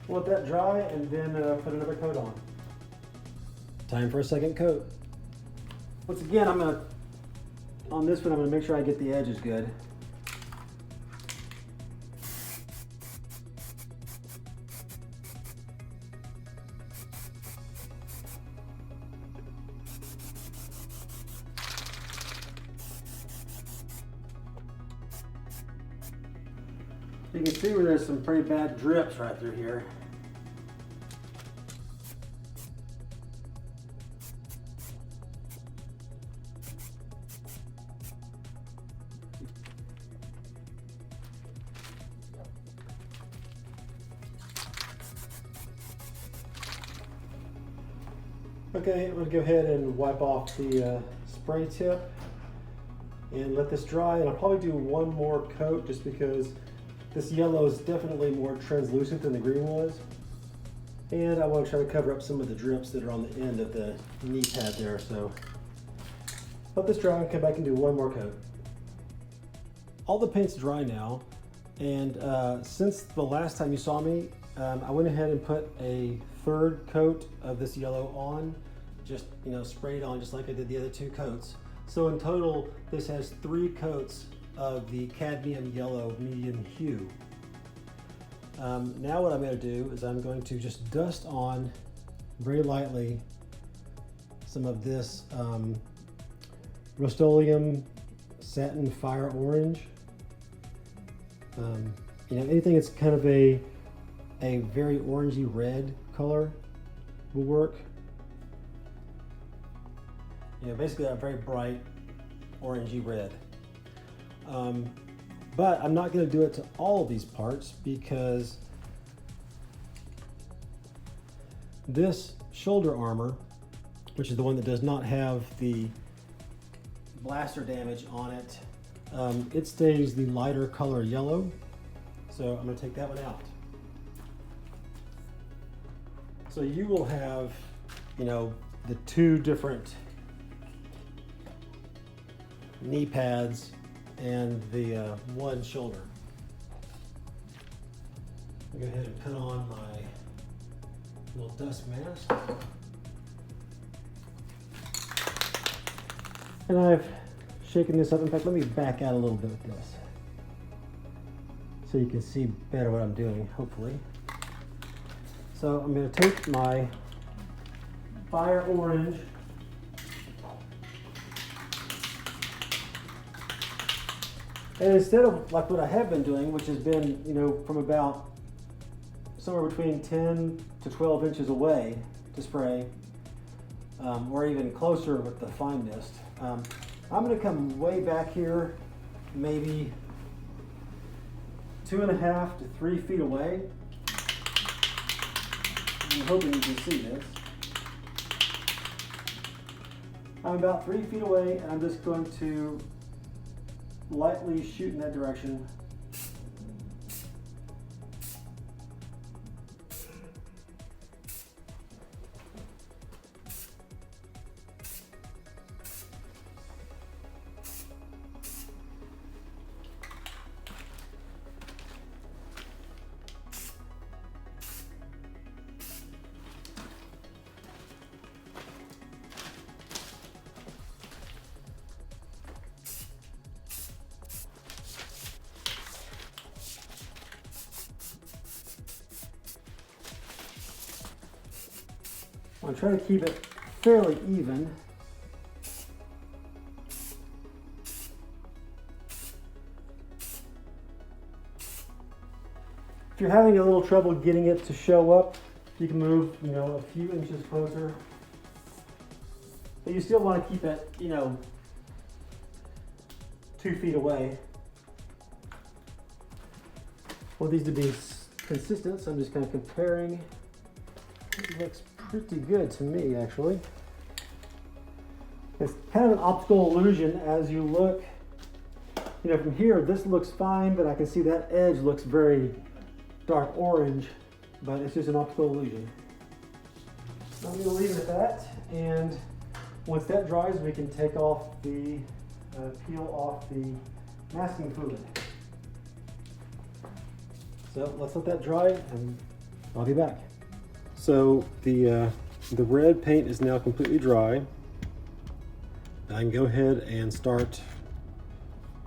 Let that dry and then put another coat on. Time for a second coat. Once again, on this one, I'm gonna make sure I get the edges good. You can see where there's some pretty bad drips right through here. Okay, I'm going to go ahead and wipe off the spray tip and let this dry, and I'll probably do one more coat just because this yellow is definitely more translucent than the green was, and I want to try to cover up some of the drips that are on the end of the knee pad there. So let this dry and come back and do one more coat. All the paint's dry now, and since the last time you saw me, I went ahead and put a third coat of this yellow on, just, you know, sprayed on just like I did the other two coats. So in total, this has 3 coats of the cadmium yellow medium hue. Now what I'm going to do is I'm going to just dust on very lightly some of this Rust-Oleum Satin Fire Orange. You know, anything that's kind of a very orangey red color will work. You know, basically a very bright orangey red. But I'm not going to do it to all of these parts because this shoulder armor, which is the one that does not have the blaster damage on it, it stays the lighter color yellow. So I'm going to take that one out. So you will have, you know, the two different knee pads and the one shoulder. I'll go ahead and put on my little dust mask. And I've shaken this up. In fact, let me back out a little bit with this so you can see better what I'm doing, hopefully. So I'm going to take my fire orange and instead of like what I have been doing, which has been, you know, from about somewhere between 10 to 12 inches away to spray, or even closer with the fine mist, I'm going to come way back here, maybe 2.5 to 3 feet away. I'm hoping you can see this. I'm about 3 feet away, and I'm just going to lightly shoot in that direction. I'm trying to keep it fairly even. If you're having a little trouble getting it to show up, you can move, you know, a few inches closer. But you still want to keep it, you know, 2 feet away. I want these to be consistent, so I'm just kind of comparing. It looks pretty good to me, actually. It's kind of an optical illusion as you look. You know, from here, this looks fine, but I can see that edge looks very dark orange, but it's just an optical illusion. So I'm going to leave it at that, and once that dries, we can take off the, peel off the masking fluid. So let's let that dry, and I'll be back. So the red paint is now completely dry. I can go ahead and start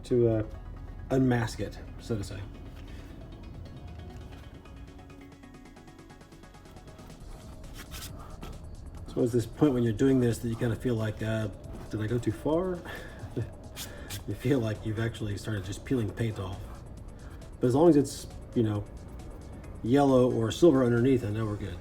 to unmask it, so to say. So it's this point when you're doing this that you kind of feel like, did I go too far? You feel like you've actually started just peeling paint off. But as long as it's, you know, yellow or silver underneath, I know we're good.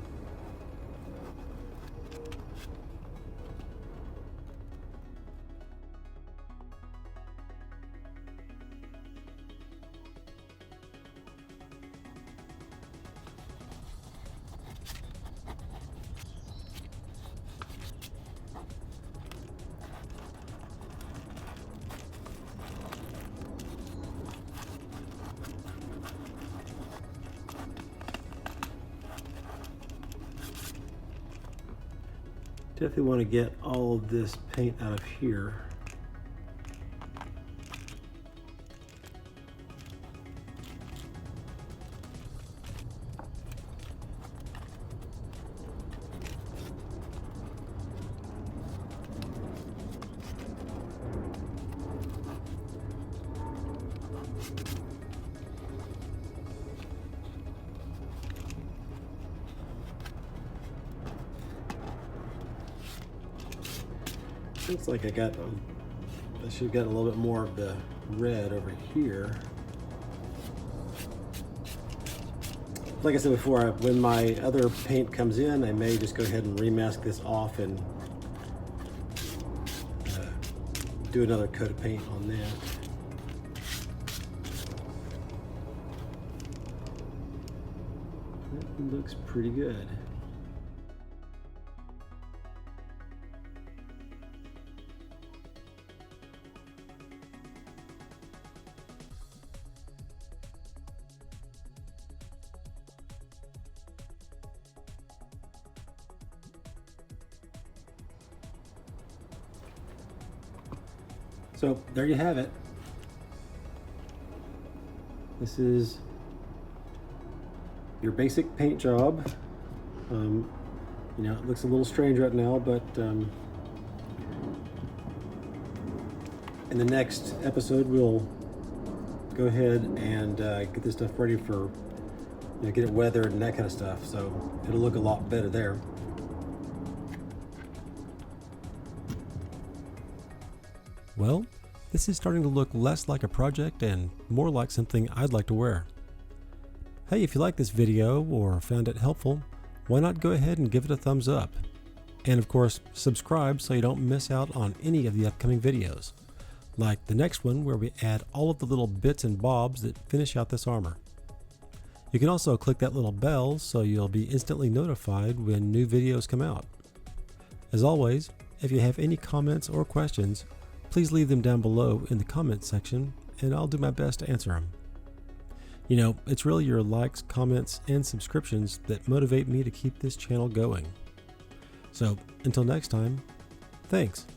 Definitely want to get all of this paint out of here. Looks like I should have gotten a little bit more of the red over here. Like I said before, when my other paint comes in, I may just go ahead and remask this off and do another coat of paint on that. That looks pretty good. So there you have it. This is your basic paint job. You know, it looks a little strange right now, but in the next episode we'll go ahead and get this stuff ready for, you know, get it weathered and that kind of stuff. So it'll look a lot better there. Well, this is starting to look less like a project and more like something I'd like to wear. Hey, if you like this video or found it helpful, why not go ahead and give it a thumbs up? And of course, subscribe so you don't miss out on any of the upcoming videos, like the next one where we add all of the little bits and bobs that finish out this armor. You can also click that little bell so you'll be instantly notified when new videos come out. As always, if you have any comments or questions, please leave them down below in the comments section and I'll do my best to answer them. You know, it's really your likes, comments, and subscriptions that motivate me to keep this channel going. So, until next time, thanks.